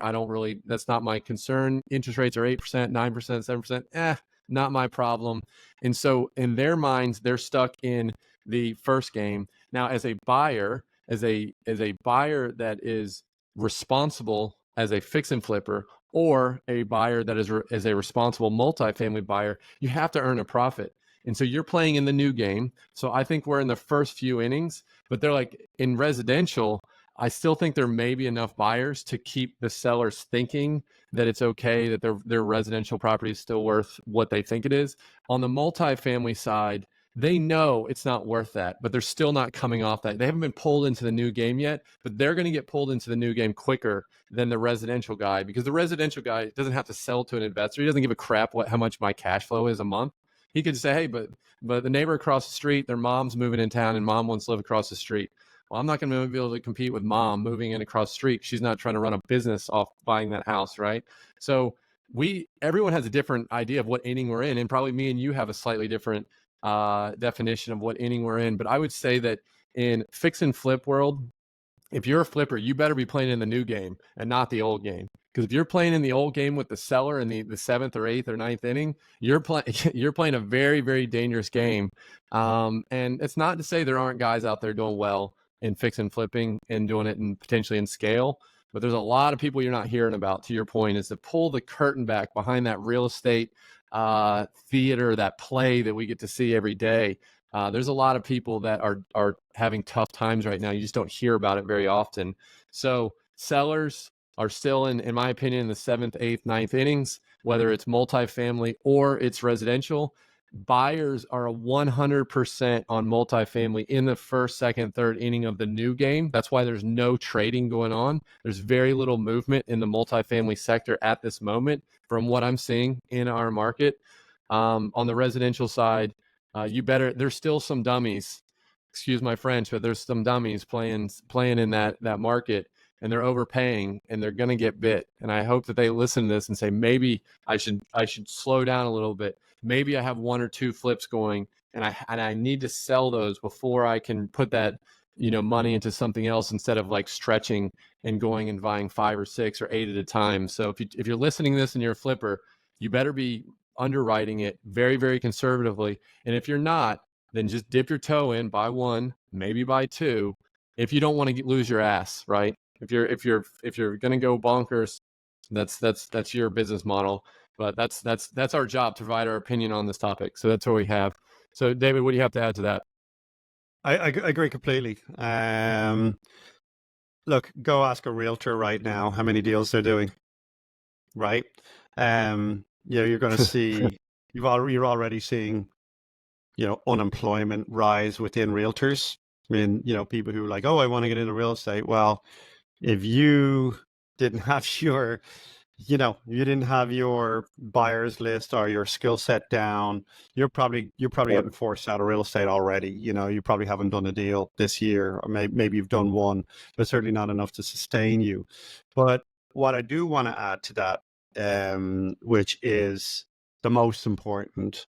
That's not my concern. Interest rates are 8%, 9%, 7%. Not my problem. And so in their minds, they're stuck in the first game. Now, as a buyer that is responsible as a fix and flipper, or a buyer that is a responsible multifamily buyer, you have to earn a profit. And so you're playing in the new game. So I think we're in the first few innings, but they're like in residential, I still think there may be enough buyers to keep the sellers thinking that it's okay, that their residential property is still worth what they think it is. On the multifamily side, they know it's not worth that, but they're still not coming off that. They haven't been pulled into the new game yet, but they're going to get pulled into the new game quicker than the residential guy, because the residential guy doesn't have to sell to an investor. He doesn't give a crap how much my cash flow is a month. He could say, hey, but the neighbor across the street, their mom's moving in town and mom wants to live across the street. Well, I'm not going to be able to compete with mom moving in across the street. She's not trying to run a business off buying that house, right? So everyone has a different idea of what inning we're in, and probably me and you have a slightly different definition of what inning we're in. But I would say that in fix and flip world, if you're a flipper, you better be playing in the new game and not the old game, Because if you're playing in the old game with the seller in the seventh or eighth or ninth inning, you're playing you're playing a very, very dangerous game. And it's not to say there aren't guys out there doing well in fix and flipping and doing it and potentially in scale, but there's a lot of people you're not hearing about. To your point, is to pull the curtain back behind that real estate theater, that play that we get to see every day. There's a lot of people that are having tough times right now. You just don't hear about it very often. So sellers are still in my opinion, in the seventh, eighth, ninth innings, whether it's multifamily or it's residential. Buyers are 100% on multifamily in the first, second, third inning of the new game. That's why there's no trading going on. There's very little movement in the multifamily sector at this moment from what I'm seeing in our market. On the residential side, there's still some dummies, excuse my French, but there's some dummies playing in that market, and they're overpaying and they're going to get bit. And I hope that they listen to this and say, maybe I should slow down a little bit. Maybe I have one or two flips going and I need to sell those before I can put that, money into something else instead of like stretching and going and buying 5 or 6 or 8 at a time. So if you're listening to this and you're a flipper, you better be underwriting it very, very conservatively. And if you're not, then just dip your toe in, buy one, maybe buy two, if you don't want to lose your ass, right? If you're going to go bonkers, that's your business model. But that's our job to provide our opinion on this topic. So that's what we have. So David, what do you have to add to that? I agree completely. Look, go ask a realtor right now how many deals they're doing, right? You're going to see you're already seeing, unemployment rise within realtors. I mean, people who are like, oh, I want to get into real estate. Well, if you didn't have you didn't have your buyers list or your skill set down, you're probably getting forced out of real estate already. You probably haven't done a deal this year, or maybe you've done one, but certainly not enough to sustain you. But what I do want to add to that, which is the most important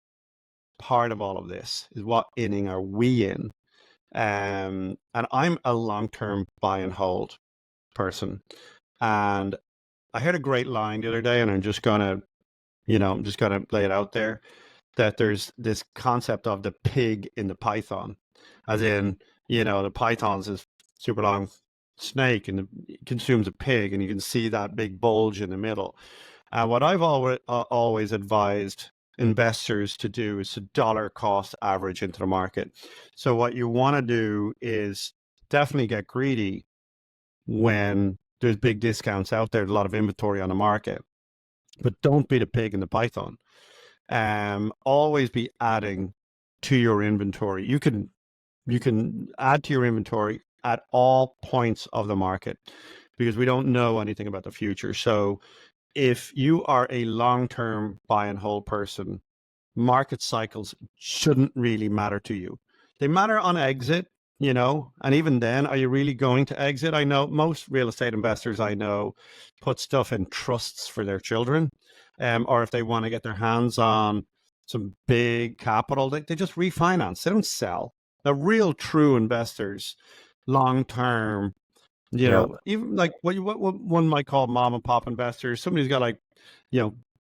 part of all of this, is what inning are we in? And I'm a long-term buy and hold person. And I heard a great line the other day, and I'm just gonna lay it out there, that there's this concept of the pig in the python, as in, the python's this super long snake and it consumes a pig, and you can see that big bulge in the middle. And what I've always advised investors to do is to dollar cost average into the market. So what you want to do is definitely get greedy when there's big discounts out there, a lot of inventory on the market, but don't be the pig in the python. Always be adding to your inventory. You can add to your inventory at all points of the market, because we don't know anything about the future. So if you are a long-term buy and hold person, market cycles shouldn't really matter to you. They matter on exit, and even then, are you really going to exit? I know most real estate investors put stuff in trusts for their children, or if they want to get their hands on some big capital, they just refinance. They don't sell. The real true investors, long term, even like what one might call mom and pop investors. Somebody's got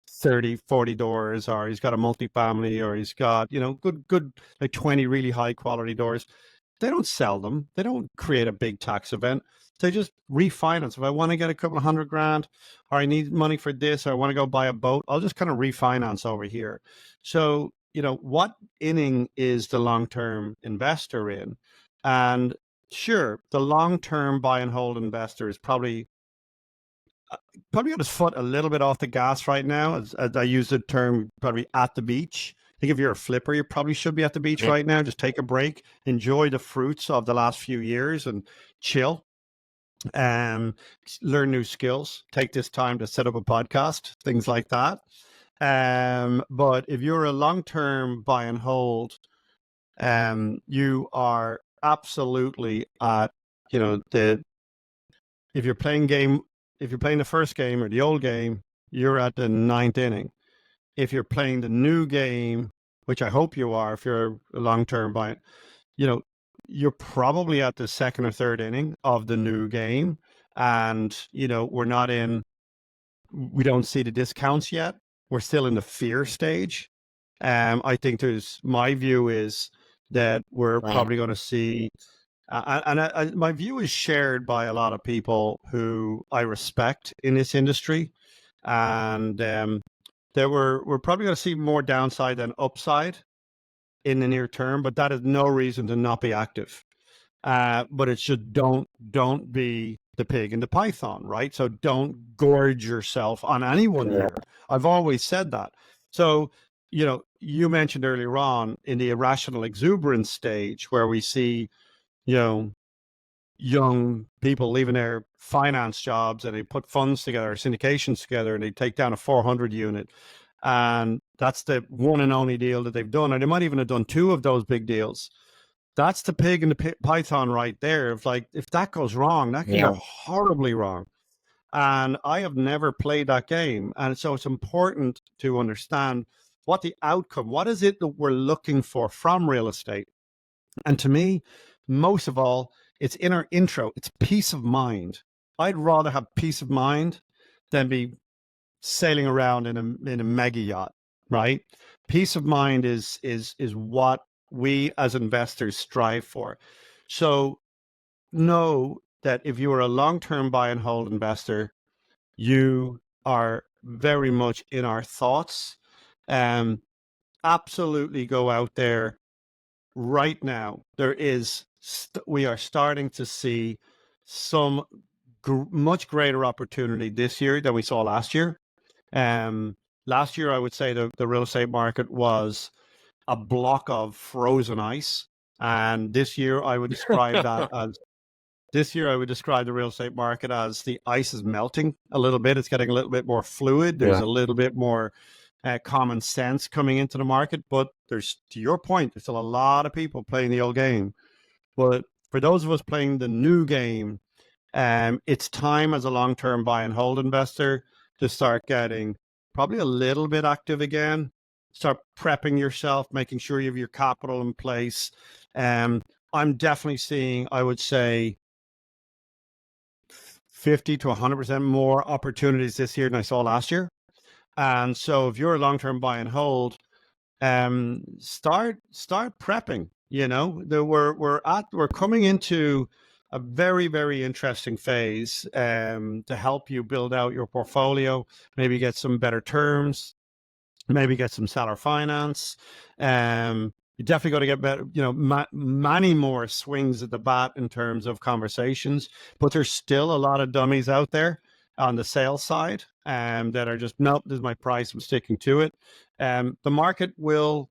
30, 40 doors, or he's got a multifamily, or he's got, good, like 20 really high quality doors. They don't sell them. They don't create a big tax event. They just refinance. If I want to get a couple of $100,000, or I need money for this, or I want to go buy a boat, I'll just kind of refinance over here. So, what inning is the long-term investor in? And sure, the long-term buy and hold investor is probably got his foot a little bit off the gas right now. As I use the term, probably at the beach. I think if you're a flipper, you probably should be at the beach right now. Just take a break, enjoy the fruits of the last few years, and chill. Learn new skills. Take this time to set up a podcast, things like that. But if you're a long-term buy and hold, you are absolutely at, if you're playing the first game or the old game, you're at the ninth inning. If you're playing the new game, which I hope you are, if you're a long-term buy, you're probably at the second or third inning of the new game. And, we're not in we don't see the discounts yet. We're still in the fear stage. I think my view is that we're probably going to see, my view is shared by a lot of people who I respect in this industry. And that we're probably going to see more downside than upside in the near term, but that is no reason to not be active. But it should don't be the pig and the python, right? So don't gorge yourself on any one year. I've always said that. So, you mentioned earlier on in the irrational exuberance stage where we see, young people leaving their finance jobs and they put funds together, syndications together, and they take down a 400 unit. And that's the one and only deal that they've done. And they might even have done two of those big deals. That's the pig and the python right there. If that goes wrong, that can go horribly wrong. And I have never played that game. And so it's important to understand what the outcome, what is it that we're looking for from real estate? And to me, most of all, it's in our intro. It's peace of mind. I'd rather have peace of mind than be sailing around in a mega yacht, right? Peace of mind is what we as investors strive for. So know that if you are a long-term buy and hold investor, you are very much in our thoughts. Absolutely go out there right now. We are starting to see some much greater opportunity this year than we saw last year. Last year, I would say the real estate market was a block of frozen ice. And this year, I would describe the real estate market as the ice is melting a little bit. It's getting a little bit more fluid. There's a little bit more common sense coming into the market. But to your point, there's still a lot of people playing the old game. But for those of us playing the new game, it's time as a long-term buy and hold investor to start getting probably a little bit active again. Start prepping yourself, making sure you have your capital in place. I'm definitely seeing, I would say, 50 to 100% more opportunities this year than I saw last year. And so if you're a long-term buy and hold, start prepping. We're coming into a very, very interesting phase to help you build out your portfolio, maybe get some better terms, maybe get some seller finance. You definitely got to get better, many more swings at the bat in terms of conversations, but there's still a lot of dummies out there on the sales side that are just, nope, this is my price, I'm sticking to it. The market will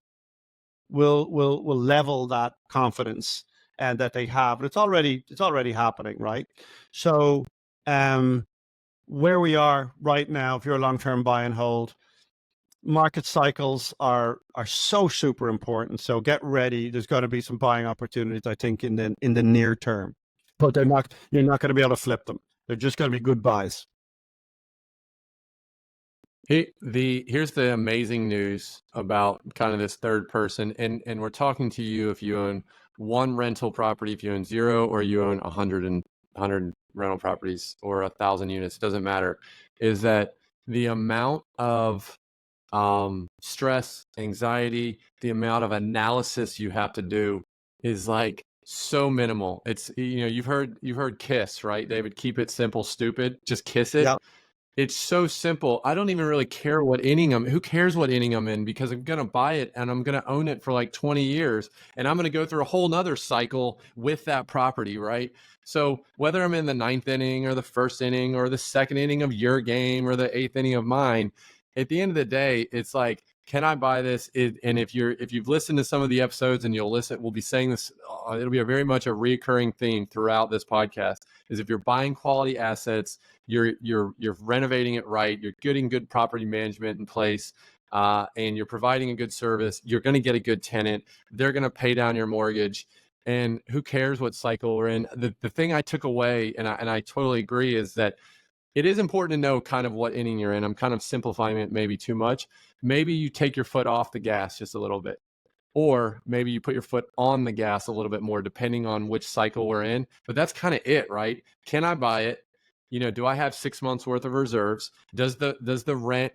level that confidence and that they have, but it's already happening, right? So where we are right now, if you're a long-term buy and hold, market cycles are so super important. So get ready. There's going to be some buying opportunities, I think, in the near term, but you're not going to be able to flip them. They're just going to be good buys. Here's the amazing news about kind of this third person, and we're talking to you if you own one rental property, if you own 0, or you own 100 rental properties or 1,000 units, doesn't matter, is that the amount of stress, anxiety, the amount of analysis you have to do is like so minimal. It's, you've heard KISS, right, David? Keep it simple, stupid. Just kiss it. Yep. It's so simple. I don't even really care what inning who cares what inning I'm in, because I'm going to buy it and I'm going to own it for like 20 years. And I'm going to go through a whole nother cycle with that property, right? So whether I'm in the 9th inning or the 1st inning or the 2nd inning of your game or the 8th inning of mine, at the end of the day, it's like, can I buy this? And if you've listened to some of the episodes, and you'll listen, we'll be saying this, it'll be very much a recurring theme throughout this podcast, is if you're buying quality assets, you're renovating it right, you're getting good property management in place, and you're providing a good service, you're going to get a good tenant. They're going to pay down your mortgage. And who cares what cycle we're in? The thing I took away, and I totally agree, is that it is important to know kind of what inning you're in. I'm kind of simplifying it maybe too much. Maybe you take your foot off the gas just a little bit, or maybe you put your foot on the gas a little bit more, depending on which cycle we're in. But that's kind of it, right? Can I buy it? do I have 6 months worth of reserves? Does the rent,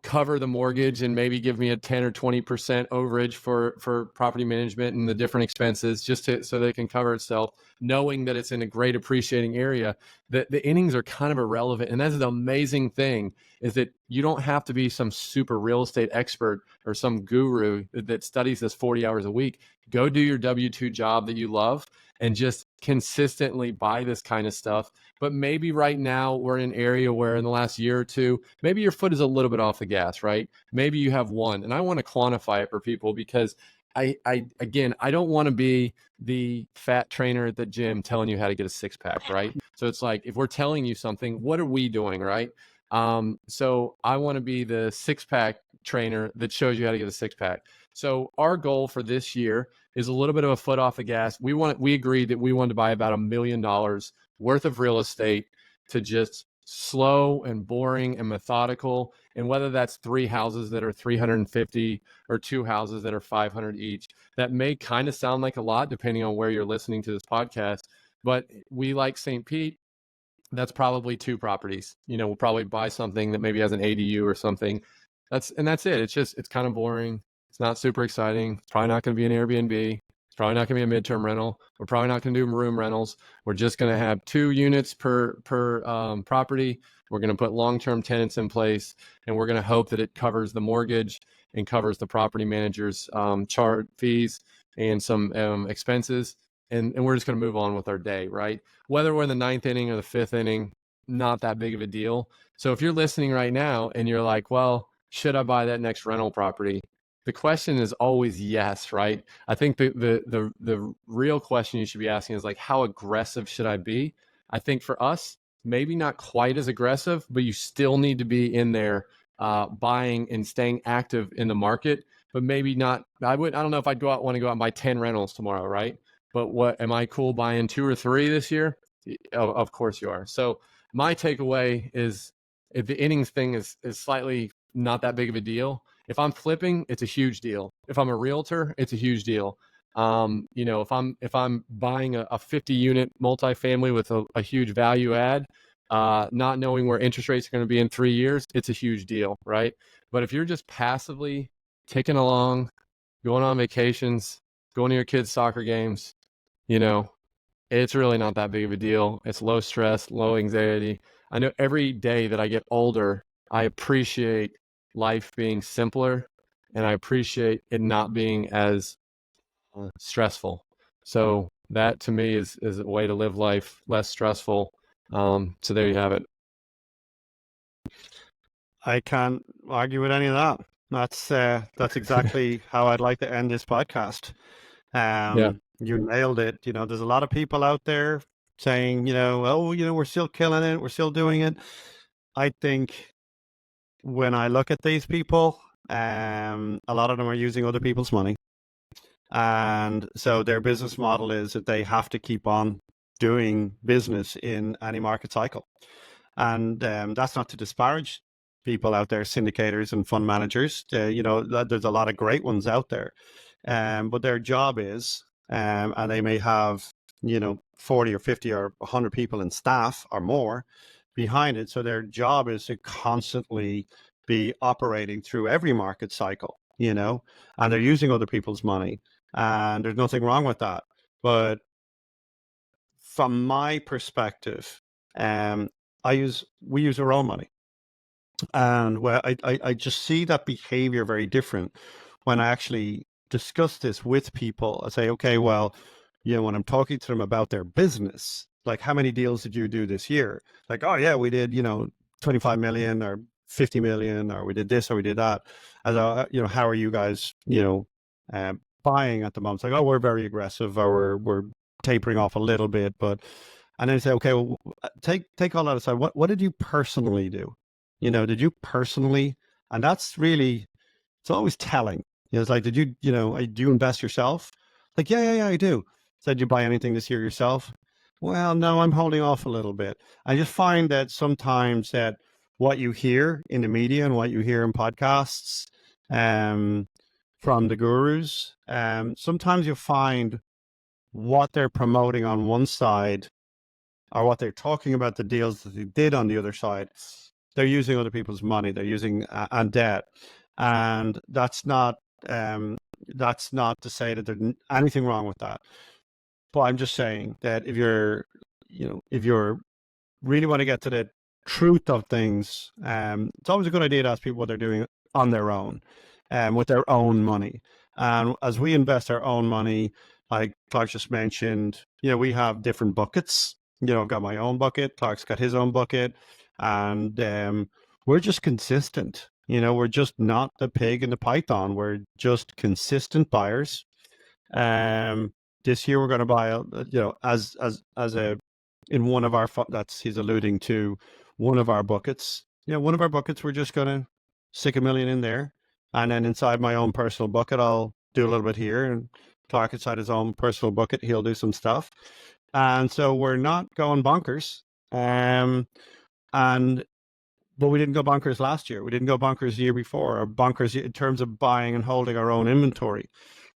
cover the mortgage and maybe give me a 10 or 20% overage for property management and the different expenses so that it can cover itself, knowing that it's in a great appreciating area. The innings are kind of irrelevant. And that's the amazing thing, is that you don't have to be some super real estate expert or some guru that studies this 40 hours a week. Go do your W-2 job that you love and just consistently buy this kind of stuff. But maybe right now we're in an area where in the last year or two, maybe your foot is a little bit off the gas, right? Maybe you have one. And I want to quantify it for people, because again, I don't want to be the fat trainer at the gym telling you how to get a six pack, right? So it's like, if we're telling you something, what are we doing, right? So I want to be the six pack trainer that shows you how to get a six pack. So our goal for this year is a little bit of a foot off the gas. We agreed that we wanted to buy about $1 million worth of real estate, to just slow and boring and methodical. And whether that's 3 houses that are 350 or 2 houses that are 500 each, that may kind of sound like a lot depending on where you're listening to this podcast. But we like St. Pete. That's probably 2 properties. We'll probably buy something that maybe has an ADU or something. That's it. It's kind of boring. It's not super exciting. It's probably not going to be an Airbnb. It's probably not going to be a midterm rental. We're probably not going to do room rentals. We're just going to have 2 units per property. We're going to put long-term tenants in place, and we're going to hope that it covers the mortgage and covers the property manager's chart fees and some expenses. And we're just going to move on with our day, right? Whether we're in the 9th inning or the 5th inning, not that big of a deal. So if you're listening right now and you're like, well, should I buy that next rental property? The question is always yes, right? I think the real question you should be asking is like, how aggressive should I be? I think for us, maybe not quite as aggressive, but you still need to be in there buying and staying active in the market. But maybe not. I don't know if I'd want to go out and buy 10 rentals tomorrow, right? But what am I cool buying 2 or 3 this year? Of course you are. So my takeaway is, if the innings thing is slightly not that big of a deal, if I'm flipping, it's a huge deal. If I'm a realtor, it's a huge deal. If I'm buying a 50 unit multifamily with a huge value add, not knowing where interest rates are going to be in 3 years, it's a huge deal, right? But if you're just passively ticking along, going on vacations, going to your kids' soccer games, it's really not that big of a deal. It's low stress, low anxiety. I know every day that I get older, I appreciate life being simpler, and I appreciate it not being as stressful. So that to me is a way to live life less stressful. So there you have it. I can't argue with any of that. That's exactly how I'd like to end this podcast. Yeah. You nailed it. There's a lot of people out there saying, we're still killing it, we're still doing it. I think when I look at these people, a lot of them are using other people's money. And so their business model is that they have to keep on doing business in any market cycle. And that's not to disparage people out there, syndicators and fund managers. There's a lot of great ones out there. But their job is, and they may have, 40 or 50 or 100 people in staff or more behind it. So their job is to constantly be operating through every market cycle, and they're using other people's money. And there's nothing wrong with that. But from my perspective, we use our own money. And where I just see that behavior very different when I actually discuss this with people. I say, okay, well, when I'm talking to them about their business, like, how many deals did you do this year? Like, oh yeah, we did, 25 million or 50 million, or we did this or we did that. As how are you guys, buying at the moment? It's like, oh, we're very aggressive, or we're tapering off a little bit, and then say, okay, well, take all that aside. What did you personally do? Did you personally? And that's really, it's always telling. It's like, do you invest yourself? Like, yeah, I do. So did you buy anything this year yourself? Well, no, I'm holding off a little bit. I just find that sometimes that what you hear in the media and what you hear in podcasts from the gurus, sometimes you'll find what they're promoting on one side or what they're talking about the deals that they did on the other side, they're using other people's money. They're using and debt, and that's not to say that there's anything wrong with that. But I'm just saying that if you're really want to get to the truth of things, it's always a good idea to ask people what they're doing on their own, with their own money. And as we invest our own money, like Clark just mentioned, we have different buckets. I've got my own bucket. Clark's got his own bucket, and we're just consistent. We're just not the pig in the python. We're just consistent buyers. This year we're going to buy, as a in one of our that's he's alluding to one of our buckets. One of our buckets we're just going to stick $1 million in there, and then inside my own personal bucket I'll do a little bit here, and Clark inside his own personal bucket he'll do some stuff, and so we're not going bonkers. But we didn't go bonkers last year. We didn't go bonkers the year before, or bonkers in terms of buying and holding our own inventory,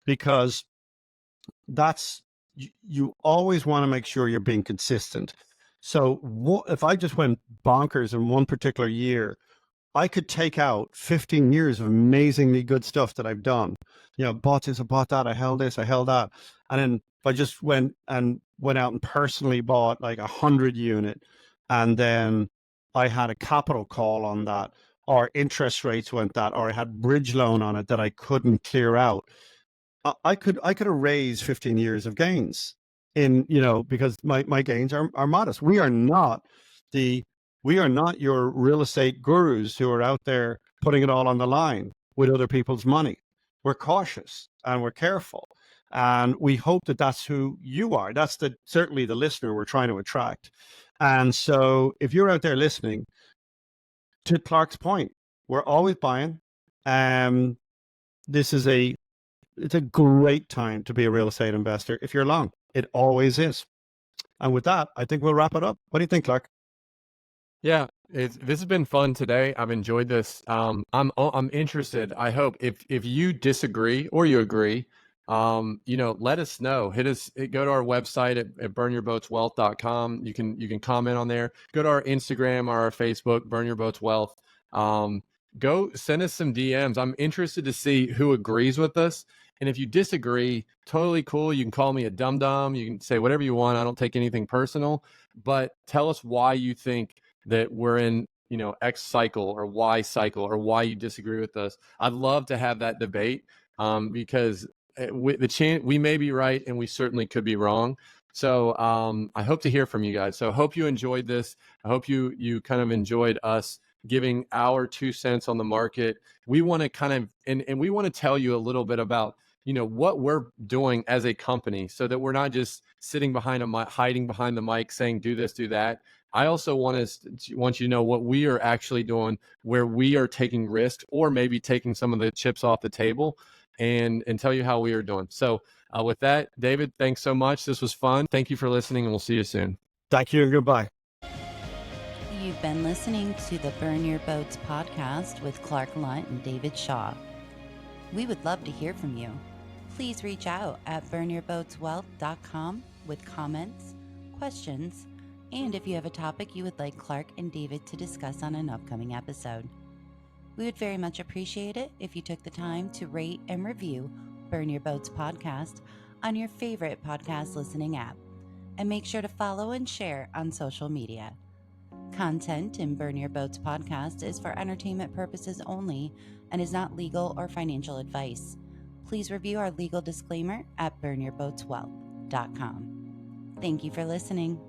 because that's you always want to make sure you're being consistent. So if I just went bonkers in one particular year, I could take out 15 years of amazingly good stuff that I've done. Bought this, I bought that, I held this, I held that. And then if I just went out and personally bought like 100 unit, and then I had a capital call on that, or interest rates went that, or I had bridge loan on it that I couldn't clear out, I could erase 15 years of gains because my gains are modest. We are not your real estate gurus who are out there putting it all on the line with other people's money. We're cautious and we're careful, and we hope that that's who you are. That's certainly the listener we're trying to attract. And so if you're out there listening, to Clark's point, we're always buying. It's a great time to be a real estate investor if you're long. It always is. And with that, I think we'll wrap it up. What do you think, Clark? Yeah, this has been fun today. I've enjoyed this. I'm interested. I hope if you disagree or you agree, let us know. Go to our website at burnyourboatswealth.com. You can comment on there. Go to our Instagram or our Facebook, Burn Your Boats Wealth. Go send us some DMs. I'm interested to see who agrees with us. And if you disagree, totally cool. You can call me a dum-dum. You can say whatever you want. I don't take anything personal, but tell us why you think that we're in, X cycle or Y cycle, or why you disagree with us. I'd love to have that debate, because we may be right and we certainly could be wrong. So I hope to hear from you guys. So I hope you enjoyed this. I hope you kind of enjoyed us giving our 2 cents on the market. We want to kind of, and we want to tell you a little bit about, what we're doing as a company, so that we're not just sitting hiding behind the mic saying, do this, do that. I also want you to know what we are actually doing, where we are taking risks, or maybe taking some of the chips off the table, and tell you how we are doing. So with that, David, thanks so much. This was fun. Thank you for listening, and we'll see you soon. Thank you and goodbye. You've been listening to the Burn Your Boats podcast with Clark Lunt and David Shaw. We would love to hear from you. Please reach out at burnyourboatswealth.com with comments, questions, and if you have a topic you would like Clark and David to discuss on an upcoming episode. We would very much appreciate it if you took the time to rate and review Burn Your Boats podcast on your favorite podcast listening app, and make sure to follow and share on social media. Content in Burn Your Boats podcast is for entertainment purposes only and is not legal or financial advice. Please review our legal disclaimer at burnyourboatswealth.com. Thank you for listening.